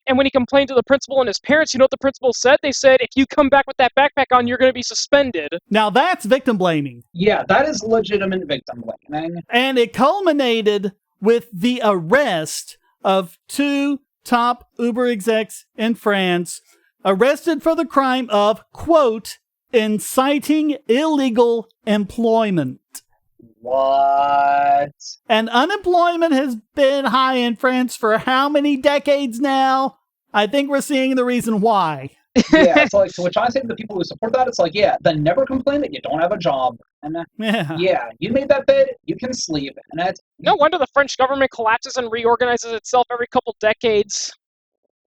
Speaker 4: And when he complained to the principal and his parents, you know what the principal said? They said, if you come back with that backpack on, you're going to be suspended.
Speaker 2: Now that's victim blaming.
Speaker 3: Yeah, that is legitimate victim blaming.
Speaker 2: And it culminated with the arrest of two top Uber execs in France, arrested for the crime of, quote, inciting illegal employment.
Speaker 3: What?
Speaker 2: And unemployment has been high in France for how many decades now? I think we're seeing the reason why.
Speaker 3: Yeah, it's like, to which I say to the people who support that, it's like, yeah, then never complain that you don't have a job. And yeah, you made that bed, you can sleep. And that's
Speaker 4: No wonder the French government collapses and reorganizes itself every couple decades.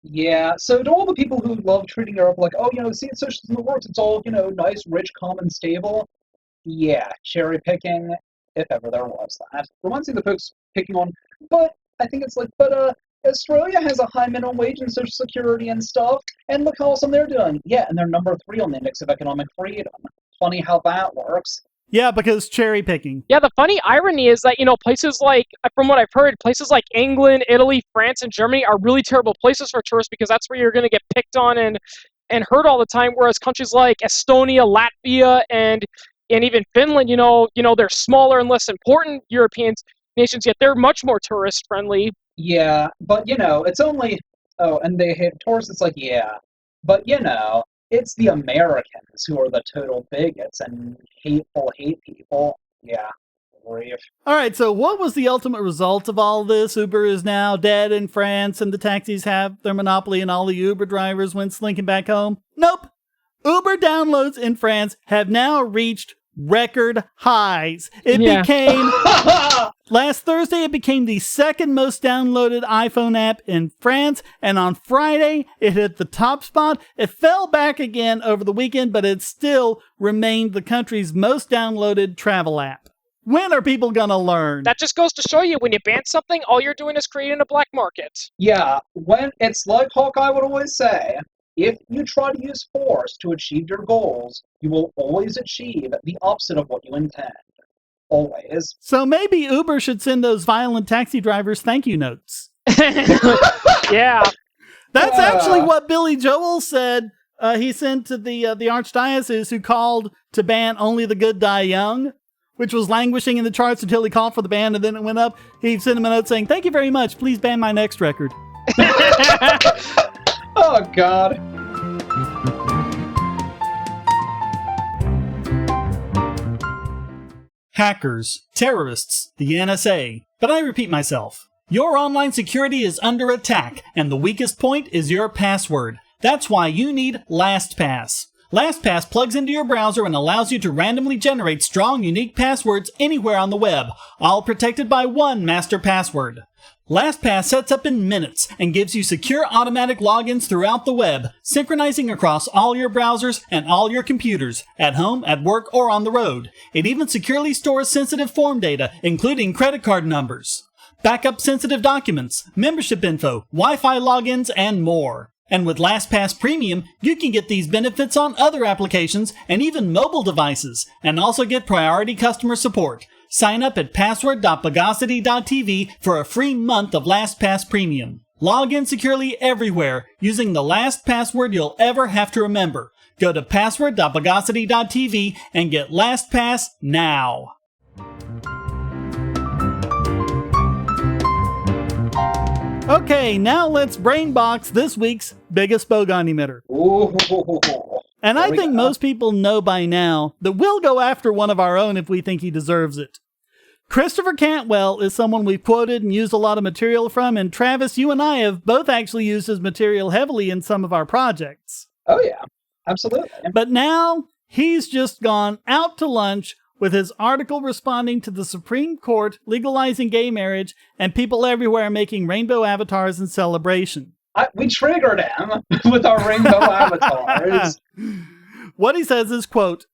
Speaker 3: yeah. So to all the people who love treating Europe like, oh, see, socialism works, it's all, nice, rich, calm, and stable. Yeah, cherry picking, if ever there was that. Reminds me of the folks picking on, but I think it's like, Australia has a high minimum wage and social security and stuff, and look how awesome they're doing. Yeah, and they're number 3 on the index of economic freedom. Funny how that works.
Speaker 2: Yeah, because cherry picking.
Speaker 4: Yeah, the funny irony is that, places like, from what I've heard, places like England, Italy, France, and Germany are really terrible places for tourists because that's where you're going to get picked on and hurt all the time, whereas countries like Estonia, Latvia, and even Finland, they're smaller and less important European nations, yet they're much more tourist-friendly.
Speaker 3: Yeah, but, it's only... Oh, and they hate tourists, it's like, yeah. But, it's the Americans who are the total bigots and hate people. Yeah, grief.
Speaker 2: All right, so what was the ultimate result of all this? Uber is now dead in France, and the taxis have their monopoly, and all the Uber drivers went slinking back home? Nope. Uber downloads in France have now reached record highs. Last Thursday, it became the second most downloaded iPhone app in France, and on Friday, it hit the top spot. It fell back again over the weekend, but it still remained the country's most downloaded travel app. When are people gonna learn?
Speaker 4: That just goes to show you, when you ban something, all you're doing is creating a black market.
Speaker 3: Yeah, when it's like Hawkeye would always say, if you try to use force to achieve your goals, you will always achieve the opposite of what you intend. Always.
Speaker 2: So maybe Uber should send those violent taxi drivers thank you notes.
Speaker 4: Yeah.
Speaker 2: That's actually what Billy Joel said. He sent to the archdiocese, who called to ban Only the Good Die Young, which was languishing in the charts until he called for the ban, and then it went up. He sent him a note saying, "Thank you very much. Please ban my next record."
Speaker 3: Oh, God.
Speaker 2: Hackers, terrorists, the NSA. But I repeat myself. Your online security is under attack, and the weakest point is your password. That's why you need LastPass. LastPass plugs into your browser and allows you to randomly generate strong, unique passwords anywhere on the web, all protected by one master password. LastPass sets up in minutes and gives you secure automatic logins throughout the web, synchronizing across all your browsers and all your computers, at home, at work, or on the road. It even securely stores sensitive form data, including credit card numbers, backup sensitive documents, membership info, Wi-Fi logins, and more. And with LastPass Premium, you can get these benefits on other applications and even mobile devices, and also get priority customer support. Sign up at password.bogosity.tv for a free month of LastPass Premium. Log in securely everywhere using the last password you'll ever have to remember. Go to password.bogosity.tv and get LastPass now. Okay, now let's brainbox this week's biggest Bogon emitter.
Speaker 3: Ooh.
Speaker 2: And I think most people know by now that we'll go after one of our own if we think he deserves it. Christopher Cantwell is someone we've quoted and used a lot of material from, and Travis, you and I have both actually used his material heavily in some of our projects.
Speaker 3: Oh yeah, absolutely.
Speaker 2: But now he's just gone out to lunch with his article responding to the Supreme Court legalizing gay marriage and people everywhere making rainbow avatars in celebration.
Speaker 3: We triggered him with our rainbow avatars.
Speaker 2: What he says is, quote,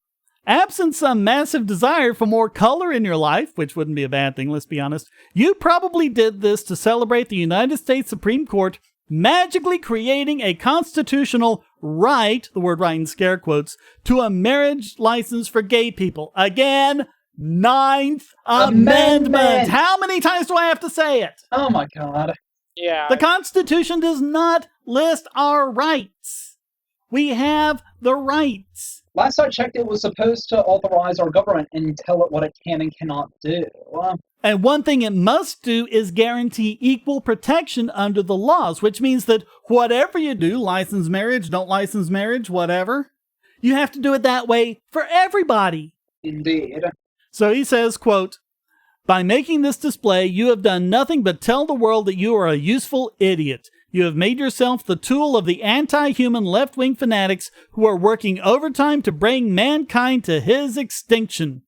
Speaker 2: "Absent some massive desire for more color in your life," which wouldn't be a bad thing, let's be honest, "you probably did this to celebrate the United States Supreme Court magically creating a constitutional right," the word right in scare quotes, "to a marriage license for gay people." Again, Ninth Amendment. How many times do I have to say it?
Speaker 3: Oh my God.
Speaker 4: Yeah.
Speaker 2: The Constitution does not list our rights. We have the rights.
Speaker 3: Last I checked, it was supposed to authorize our government and tell it what it can and cannot do.
Speaker 2: And one thing it must do is guarantee equal protection under the laws, which means that whatever you do, license marriage, don't license marriage, whatever, You have to do it that way for everybody.
Speaker 3: Indeed.
Speaker 2: So he says, quote, by making this display, you have done nothing but tell the world that you are a useful idiot. You have made yourself the tool of the anti-human left-wing fanatics who are working overtime to bring mankind to his extinction.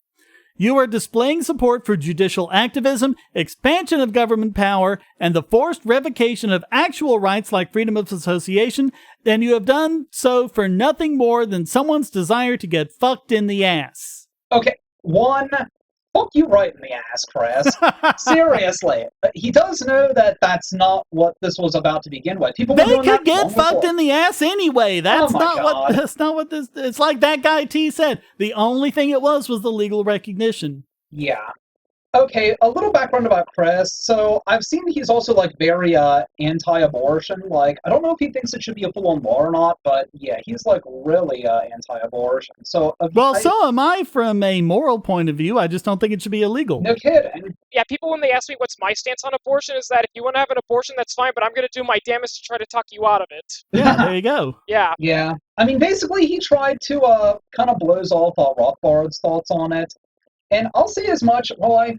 Speaker 2: You are displaying support for judicial activism, expansion of government power, and the forced revocation of actual rights like freedom of association, and you have done so for nothing more than someone's desire to get fucked in the ass.
Speaker 3: Okay, one, fuck you right in the ass, Chris. Seriously. He does know that that's not what this was about to begin with. People were
Speaker 2: They
Speaker 3: doing
Speaker 2: could
Speaker 3: that
Speaker 2: get
Speaker 3: long
Speaker 2: fucked
Speaker 3: before.
Speaker 2: in the ass anyway. That's
Speaker 3: Oh my God.
Speaker 2: that's not what this, it's like that guy T said. The only thing it was the legal recognition.
Speaker 3: Yeah. Okay, a little background about Chris. So I've seen he's also like very anti-abortion. Like, I don't know if he thinks it should be a full-on law or not, but yeah, he's like really anti-abortion. So
Speaker 2: Well, so am I from a moral point of view. I just don't think it should be illegal.
Speaker 3: no kidding.
Speaker 4: Yeah, people, when they ask me what's my stance on abortion, is that if you want to have an abortion, that's fine, but I'm going to do my damnedest to try to talk you out of it.
Speaker 2: Yeah, there you go.
Speaker 4: Yeah.
Speaker 3: Yeah. I mean, basically, he tried to kind of blows off Rothbard's thoughts on it. And I'll say as much, though I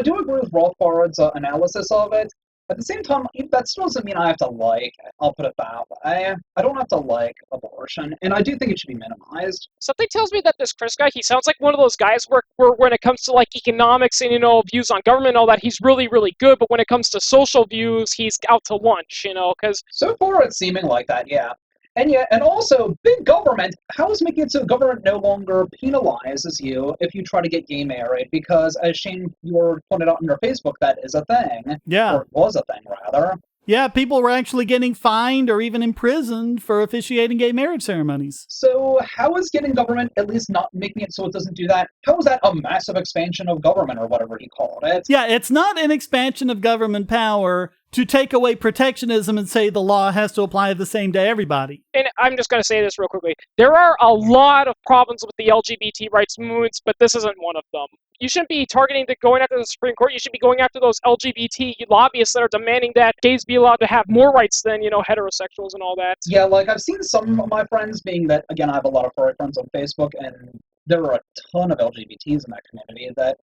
Speaker 3: do agree with Rothbard's analysis of it, at the same time, that still doesn't mean I have to like, I'll put it that way. I don't have to like abortion, and I do think it should be minimized.
Speaker 4: Something tells me that this Chris guy, he sounds like one of those guys where when it comes to like economics and, views on government and all that, he's really, really good, but when it comes to social views, he's out to lunch, because...
Speaker 3: So far, it's seeming like that, yeah. And also, big government, how is making it so government no longer penalizes you if you try to get gay married? Because, as Shane, you pointed out on your Facebook, that is a thing.
Speaker 2: Yeah.
Speaker 3: Or it was a thing, rather.
Speaker 2: Yeah, people were actually getting fined or even imprisoned for officiating gay marriage ceremonies.
Speaker 3: So how is getting government at least not making it so it doesn't do that? How is that a massive expansion of government or whatever he called it?
Speaker 2: Yeah, it's not an expansion of government power to take away protectionism and say the law has to apply the same to everybody.
Speaker 4: And I'm just going to say this real quickly. There are a lot of problems with the LGBT rights movements, but this isn't one of them. You shouldn't be going after the Supreme Court. You should be going after those LGBT lobbyists that are demanding that gays be allowed to have more rights than, heterosexuals and all that.
Speaker 3: Yeah, like I've seen some of my friends being that, again, I have a lot of furry friends on Facebook, and there are a ton of LGBTs in that community that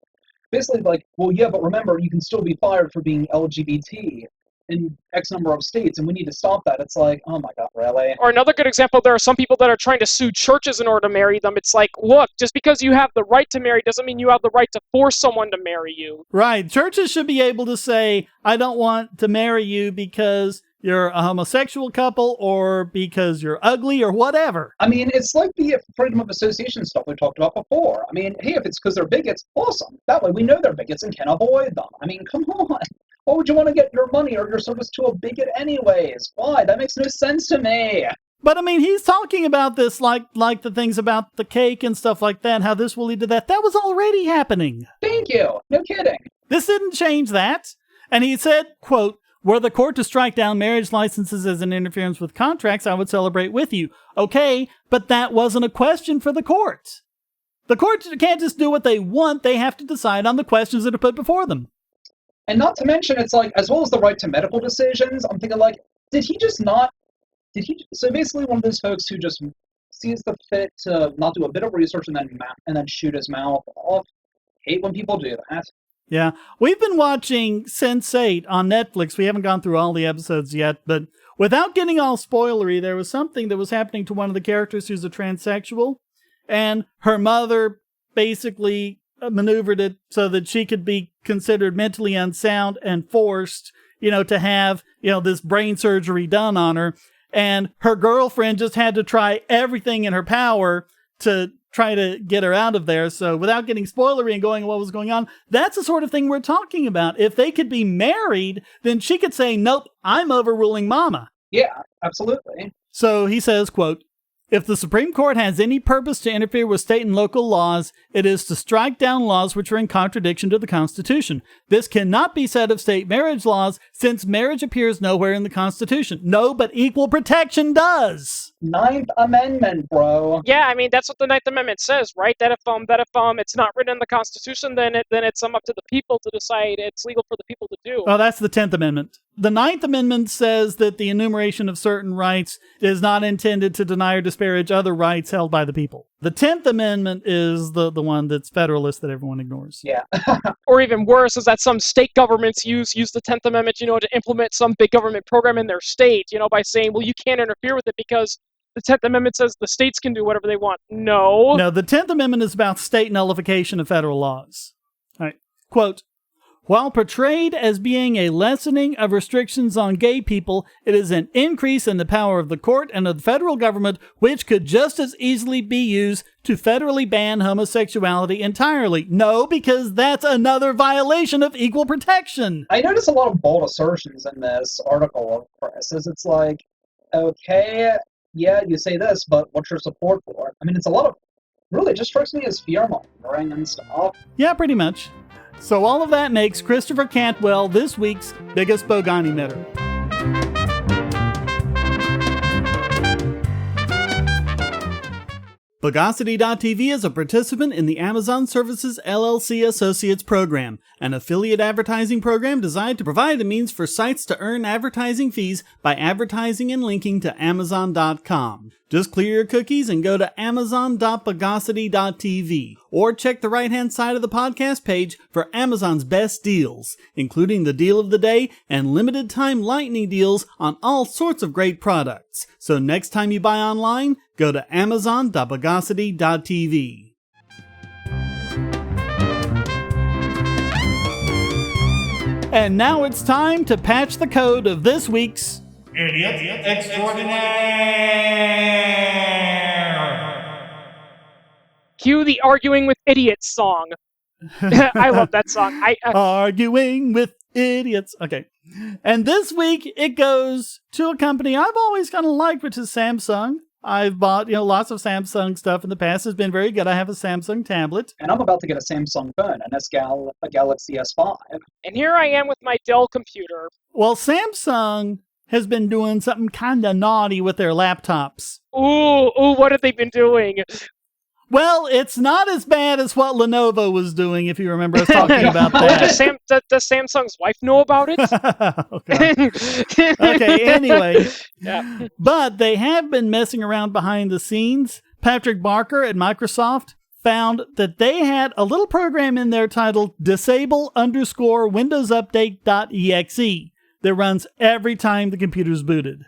Speaker 3: basically like, well, yeah, but remember, you can still be fired for being LGBT in X number of states, and we need to stop that. It's like, oh my God, really?
Speaker 4: Or another good example, there are some people that are trying to sue churches in order to marry them. It's like, look, just because you have the right to marry doesn't mean you have the right to force someone to marry you.
Speaker 2: Right. Churches should be able to say, I don't want to marry you because you're a homosexual couple or because you're ugly or whatever.
Speaker 3: I mean, it's like the freedom of association stuff we talked about before. I mean, hey, if it's because they're bigots, awesome. That way we know they're bigots and can avoid them. I mean, come on. Why would you want to get your money or your service to a bigot anyways? Why? That makes no sense to me.
Speaker 2: But I mean, he's talking about this like the things about the cake and stuff like that, how this will lead to that. That was already happening.
Speaker 3: Thank you. No kidding.
Speaker 2: This didn't change that. And he said, quote, were the court to strike down marriage licenses as an interference with contracts, I would celebrate with you. Okay, but that wasn't a question for the court. The court can't just do what they want. They have to decide on the questions that are put before them.
Speaker 3: And not to mention, it's like, as well as the right to medical decisions, I'm thinking like, so basically one of those folks who just sees the fit to not do a bit of research and then shoot his mouth off. Hate when people do that.
Speaker 2: Yeah, we've been watching Sense8 on Netflix. We haven't gone through all the episodes yet, but without getting all spoilery, there was something that was happening to one of the characters who's a transsexual, and her mother basically maneuvered it so that she could be considered mentally unsound and forced, to have, this brain surgery done on her. And her girlfriend just had to try everything in her power to try to get her out of there. So without getting spoilery and going what was going on, that's the sort of thing we're talking about. If they could be married, then she could say, nope, I'm overruling mama.
Speaker 3: Yeah, absolutely.
Speaker 2: So he says, quote, if the Supreme Court has any purpose to interfere with state and local laws, it is to strike down laws which are in contradiction to the Constitution. This cannot be said of state marriage laws, since marriage appears nowhere in the Constitution. No, but equal protection does.
Speaker 3: Ninth Amendment, bro.
Speaker 4: Yeah, I mean that's what the Ninth Amendment says, right? That if it's not written in the Constitution, then it's up to the people to decide. It's legal for the people to do.
Speaker 2: Oh, that's the 10th Amendment. The 9th Amendment says that the enumeration of certain rights is not intended to deny or disparage other rights held by the people. The 10th Amendment is the one that's federalist that everyone ignores.
Speaker 3: Yeah.
Speaker 4: Or even worse is that some state governments use the 10th Amendment, to implement some big government program in their state, by saying, well, you can't interfere with it because the 10th Amendment says the states can do whatever they want. No,
Speaker 2: the 10th Amendment is about state nullification of federal laws. All right. Quote, while portrayed as being a lessening of restrictions on gay people, it is an increase in the power of the court and of the federal government, which could just as easily be used to federally ban homosexuality entirely. No, because that's another violation of equal protection.
Speaker 3: I notice a lot of bold assertions in this article of Chris. It's like, okay, yeah, you say this, but what's your support for it? I mean, it's a lot of, really, it just strikes me as fear-mongering and stuff.
Speaker 2: Yeah, pretty much. So all of that makes Christopher Cantwell this week's biggest Bogon emitter. Bogosity.tv is a participant in the Amazon Services LLC Associates Program, an affiliate advertising program designed to provide a means for sites to earn advertising fees by advertising and linking to Amazon.com. Just clear your cookies and go to amazon.bogosity.tv, or check the right-hand side of the podcast page for Amazon's best deals, including the deal of the day and limited-time lightning deals on all sorts of great products. So next time you buy online, go to amazon.bogosity.tv. And now it's time to patch the code of this week's
Speaker 5: Idiot Extraordinaire!
Speaker 4: Cue the Arguing with Idiots song. I love that song.
Speaker 2: Arguing with Idiots. Okay. And this week, it goes to a company I've always kind of liked, which is Samsung. I've bought, lots of Samsung stuff in the past. It's been very good. I have a Samsung tablet.
Speaker 3: And I'm about to get a Samsung phone, a Galaxy S5.
Speaker 4: And here I am with my Dell computer.
Speaker 2: Well, Samsung has been doing something kind of naughty with their laptops.
Speaker 4: Ooh, what have they been doing?
Speaker 2: Well, it's not as bad as what Lenovo was doing, if you remember us talking about that.
Speaker 4: Does Samsung's wife know about it?
Speaker 2: Okay, anyway.
Speaker 4: Yeah.
Speaker 2: But they have been messing around behind the scenes. Patrick Barker at Microsoft found that they had a little program in there titled disable_windowsupdate.exe that runs every time the computer's booted.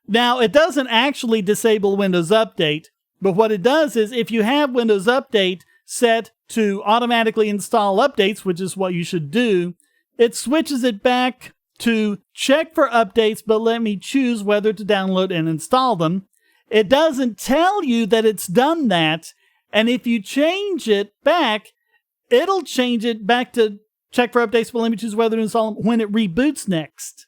Speaker 2: Now, it doesn't actually disable Windows Update, but what it does is if you have Windows Update set to automatically install updates, which is what you should do, it switches it back to check for updates, but let me choose whether to download and install them. It doesn't tell you that it's done that, and if you change it back, it'll change it back to check for updates, but let me choose whether to install them when it reboots next.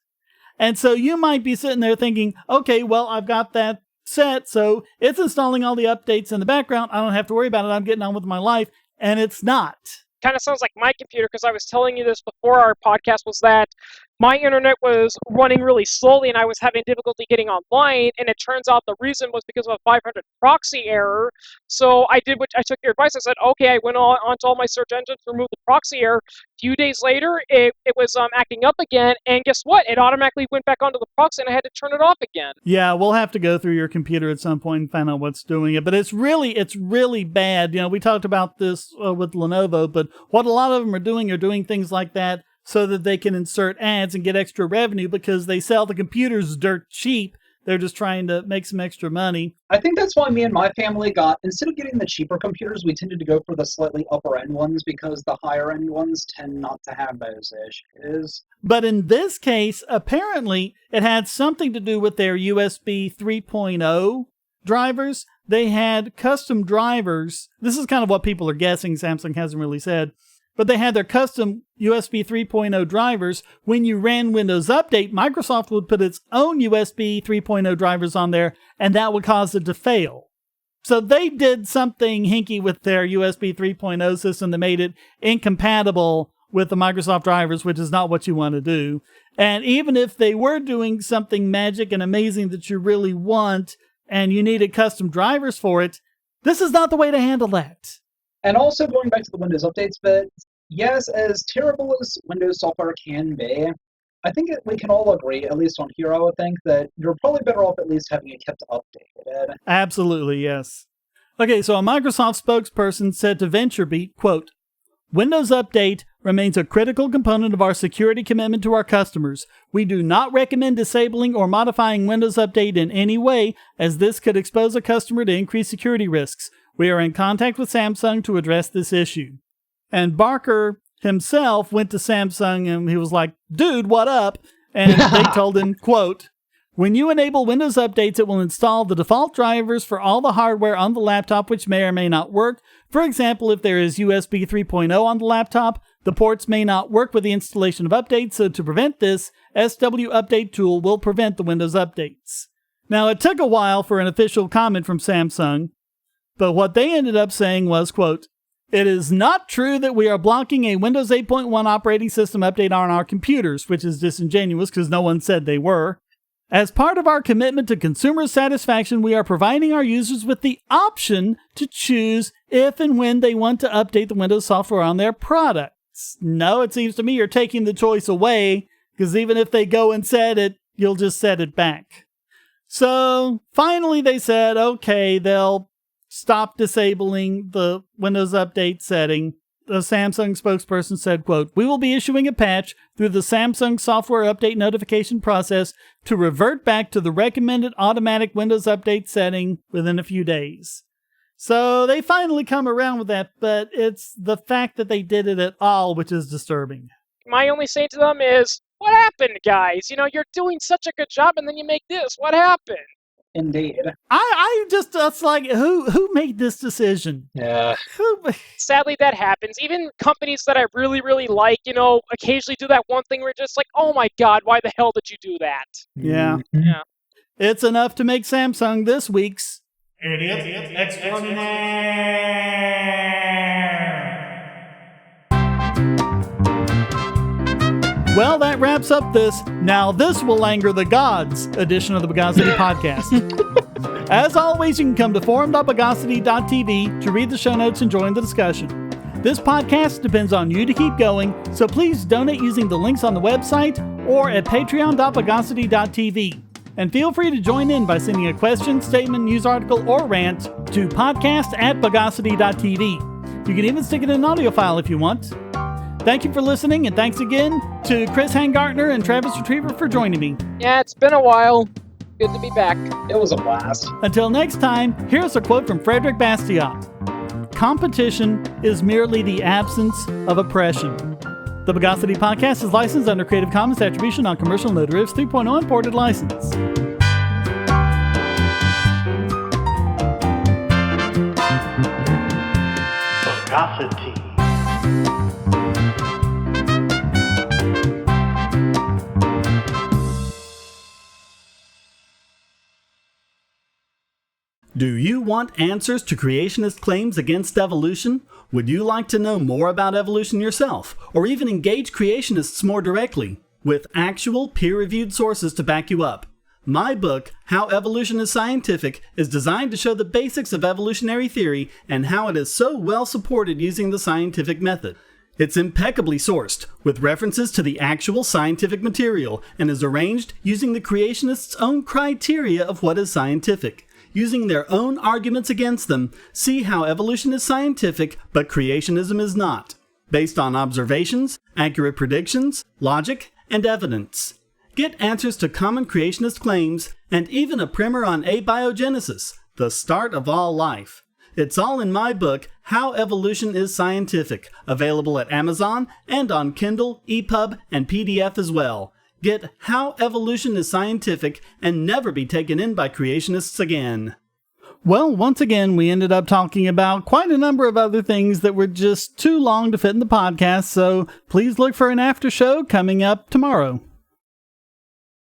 Speaker 2: And so you might be sitting there thinking, okay, well, I've got that set, so it's installing all the updates in the background. I don't have to worry about it. I'm getting on with my life. And it's not.
Speaker 4: Kind of sounds like my computer, because I was telling you this before our podcast, was that my internet was running really slowly and I was having difficulty getting online, and it turns out the reason was because of a 500 proxy error. So I took your advice. I said, okay, I went onto all my search engines, removed the proxy error. A few days later, it was acting up again, and guess what? It automatically went back onto the proxy and I had to turn it off again.
Speaker 2: Yeah, we'll have to go through your computer at some point and find out what's doing it. But it's really bad. We talked about this with Lenovo, but what a lot of them are doing things like that so that they can insert ads and get extra revenue because they sell the computers dirt cheap. They're just trying to make some extra money.
Speaker 3: I think that's why me and my family instead of getting the cheaper computers, we tended to go for the slightly upper end ones because the higher end ones tend not to have those issues.
Speaker 2: But in this case, apparently, it had something to do with their USB 3.0 drivers. They had custom drivers. This is kind of what people are guessing. Samsung hasn't really said. But they had their custom USB 3.0 drivers. When you ran Windows Update, Microsoft would put its own USB 3.0 drivers on there, and that would cause it to fail. So they did something hinky with their USB 3.0 system that made it incompatible with the Microsoft drivers, which is not what you want to do. And even if they were doing something magic and amazing that you really want, and you needed custom drivers for it, this is not the way to handle that.
Speaker 3: And also going back to the Windows updates bit, yes, as terrible as Windows software can be, I think we can all agree, at least on here, I would think, that you're probably better off at least having it kept updated.
Speaker 2: Absolutely, yes. Okay, so a Microsoft spokesperson said to VentureBeat, quote, Windows Update remains a critical component of our security commitment to our customers. We do not recommend disabling or modifying Windows Update in any way, as this could expose a customer to increased security risks. We are in contact with Samsung to address this issue. And Barker himself went to Samsung and he was like, dude, what up? And they told him, quote, when you enable Windows updates, it will install the default drivers for all the hardware on the laptop which may or may not work. For example, if there is USB 3.0 on the laptop, the ports may not work with the installation of updates, so to prevent this, SW Update tool will prevent the Windows updates. Now, it took a while for an official comment from Samsung, but what they ended up saying was, quote, it is not true that we are blocking a Windows 8.1 operating system update on our computers, which is disingenuous because no one said they were. As part of our commitment to consumer satisfaction, we are providing our users with the option to choose if and when they want to update the Windows software on their products. No, it seems to me you're taking the choice away, because even if they go and set it, you'll just set it back. So finally they said, okay, they'll stop disabling the Windows Update setting. The Samsung spokesperson said, quote, we will be issuing a patch through the Samsung software update notification process to revert back to the recommended automatic Windows Update setting within a few days. So they finally come around with that, but it's the fact that they did it at all which is disturbing.
Speaker 4: My only say to them is, what happened, guys? You know, you're doing such a good job and then you make this. What happened?
Speaker 3: Indeed.
Speaker 2: It's like, who made this decision?
Speaker 3: Yeah.
Speaker 4: Sadly, that happens. Even companies that I really, really like, you know, occasionally do that one thing where you're just like, oh my god, why the hell did you do that?
Speaker 2: Yeah.
Speaker 4: Yeah.
Speaker 2: It's enough to make Samsung this week's
Speaker 5: Idiot Extraordinaire.
Speaker 2: Well, that wraps up this Now This Will Anger the Gods edition of the Bogosity podcast. As always, you can come to forum.bogosity.tv to read the show notes and join the discussion. This podcast depends on you to keep going, so please donate using the links on the website or at patreon.bogosity.tv. And feel free to join in by sending a question, statement, news article, or rant to podcast@bogosity.tv. You can even stick it in an audio file if you want. Thank you for listening, and thanks again to Chris Hangartner and Travis Retriever for joining me.
Speaker 4: Yeah, it's been a while. Good to be back.
Speaker 3: It was a blast.
Speaker 2: Until next time, here's a quote from Frédéric Bastiat. Competition is merely the absence of oppression. The Bogosity podcast is licensed under Creative Commons Attribution Non-Commercial No Derivatives 3.0 Imported License.
Speaker 5: Bogosity.
Speaker 2: Do you want answers to creationist claims against evolution? Would you like to know more about evolution yourself, or even engage creationists more directly, with actual peer-reviewed sources to back you up? My book, How Evolution is Scientific, is designed to show the basics of evolutionary theory and how it is so well supported using the scientific method. It's impeccably sourced, with references to the actual scientific material, and is arranged using the creationists' own criteria of what is scientific. Using their own arguments against them, see how evolution is scientific, but creationism is not, based on observations, accurate predictions, logic, and evidence. Get answers to common creationist claims, and even a primer on abiogenesis, the start of all life. It's all in my book, How Evolution is Scientific, available at Amazon and on Kindle, EPUB, and PDF as well. Get How Evolution is Scientific and never be taken in by creationists again. Well, once again, we ended up talking about quite a number of other things that were just too long to fit in the podcast, so please look for an after show coming up tomorrow.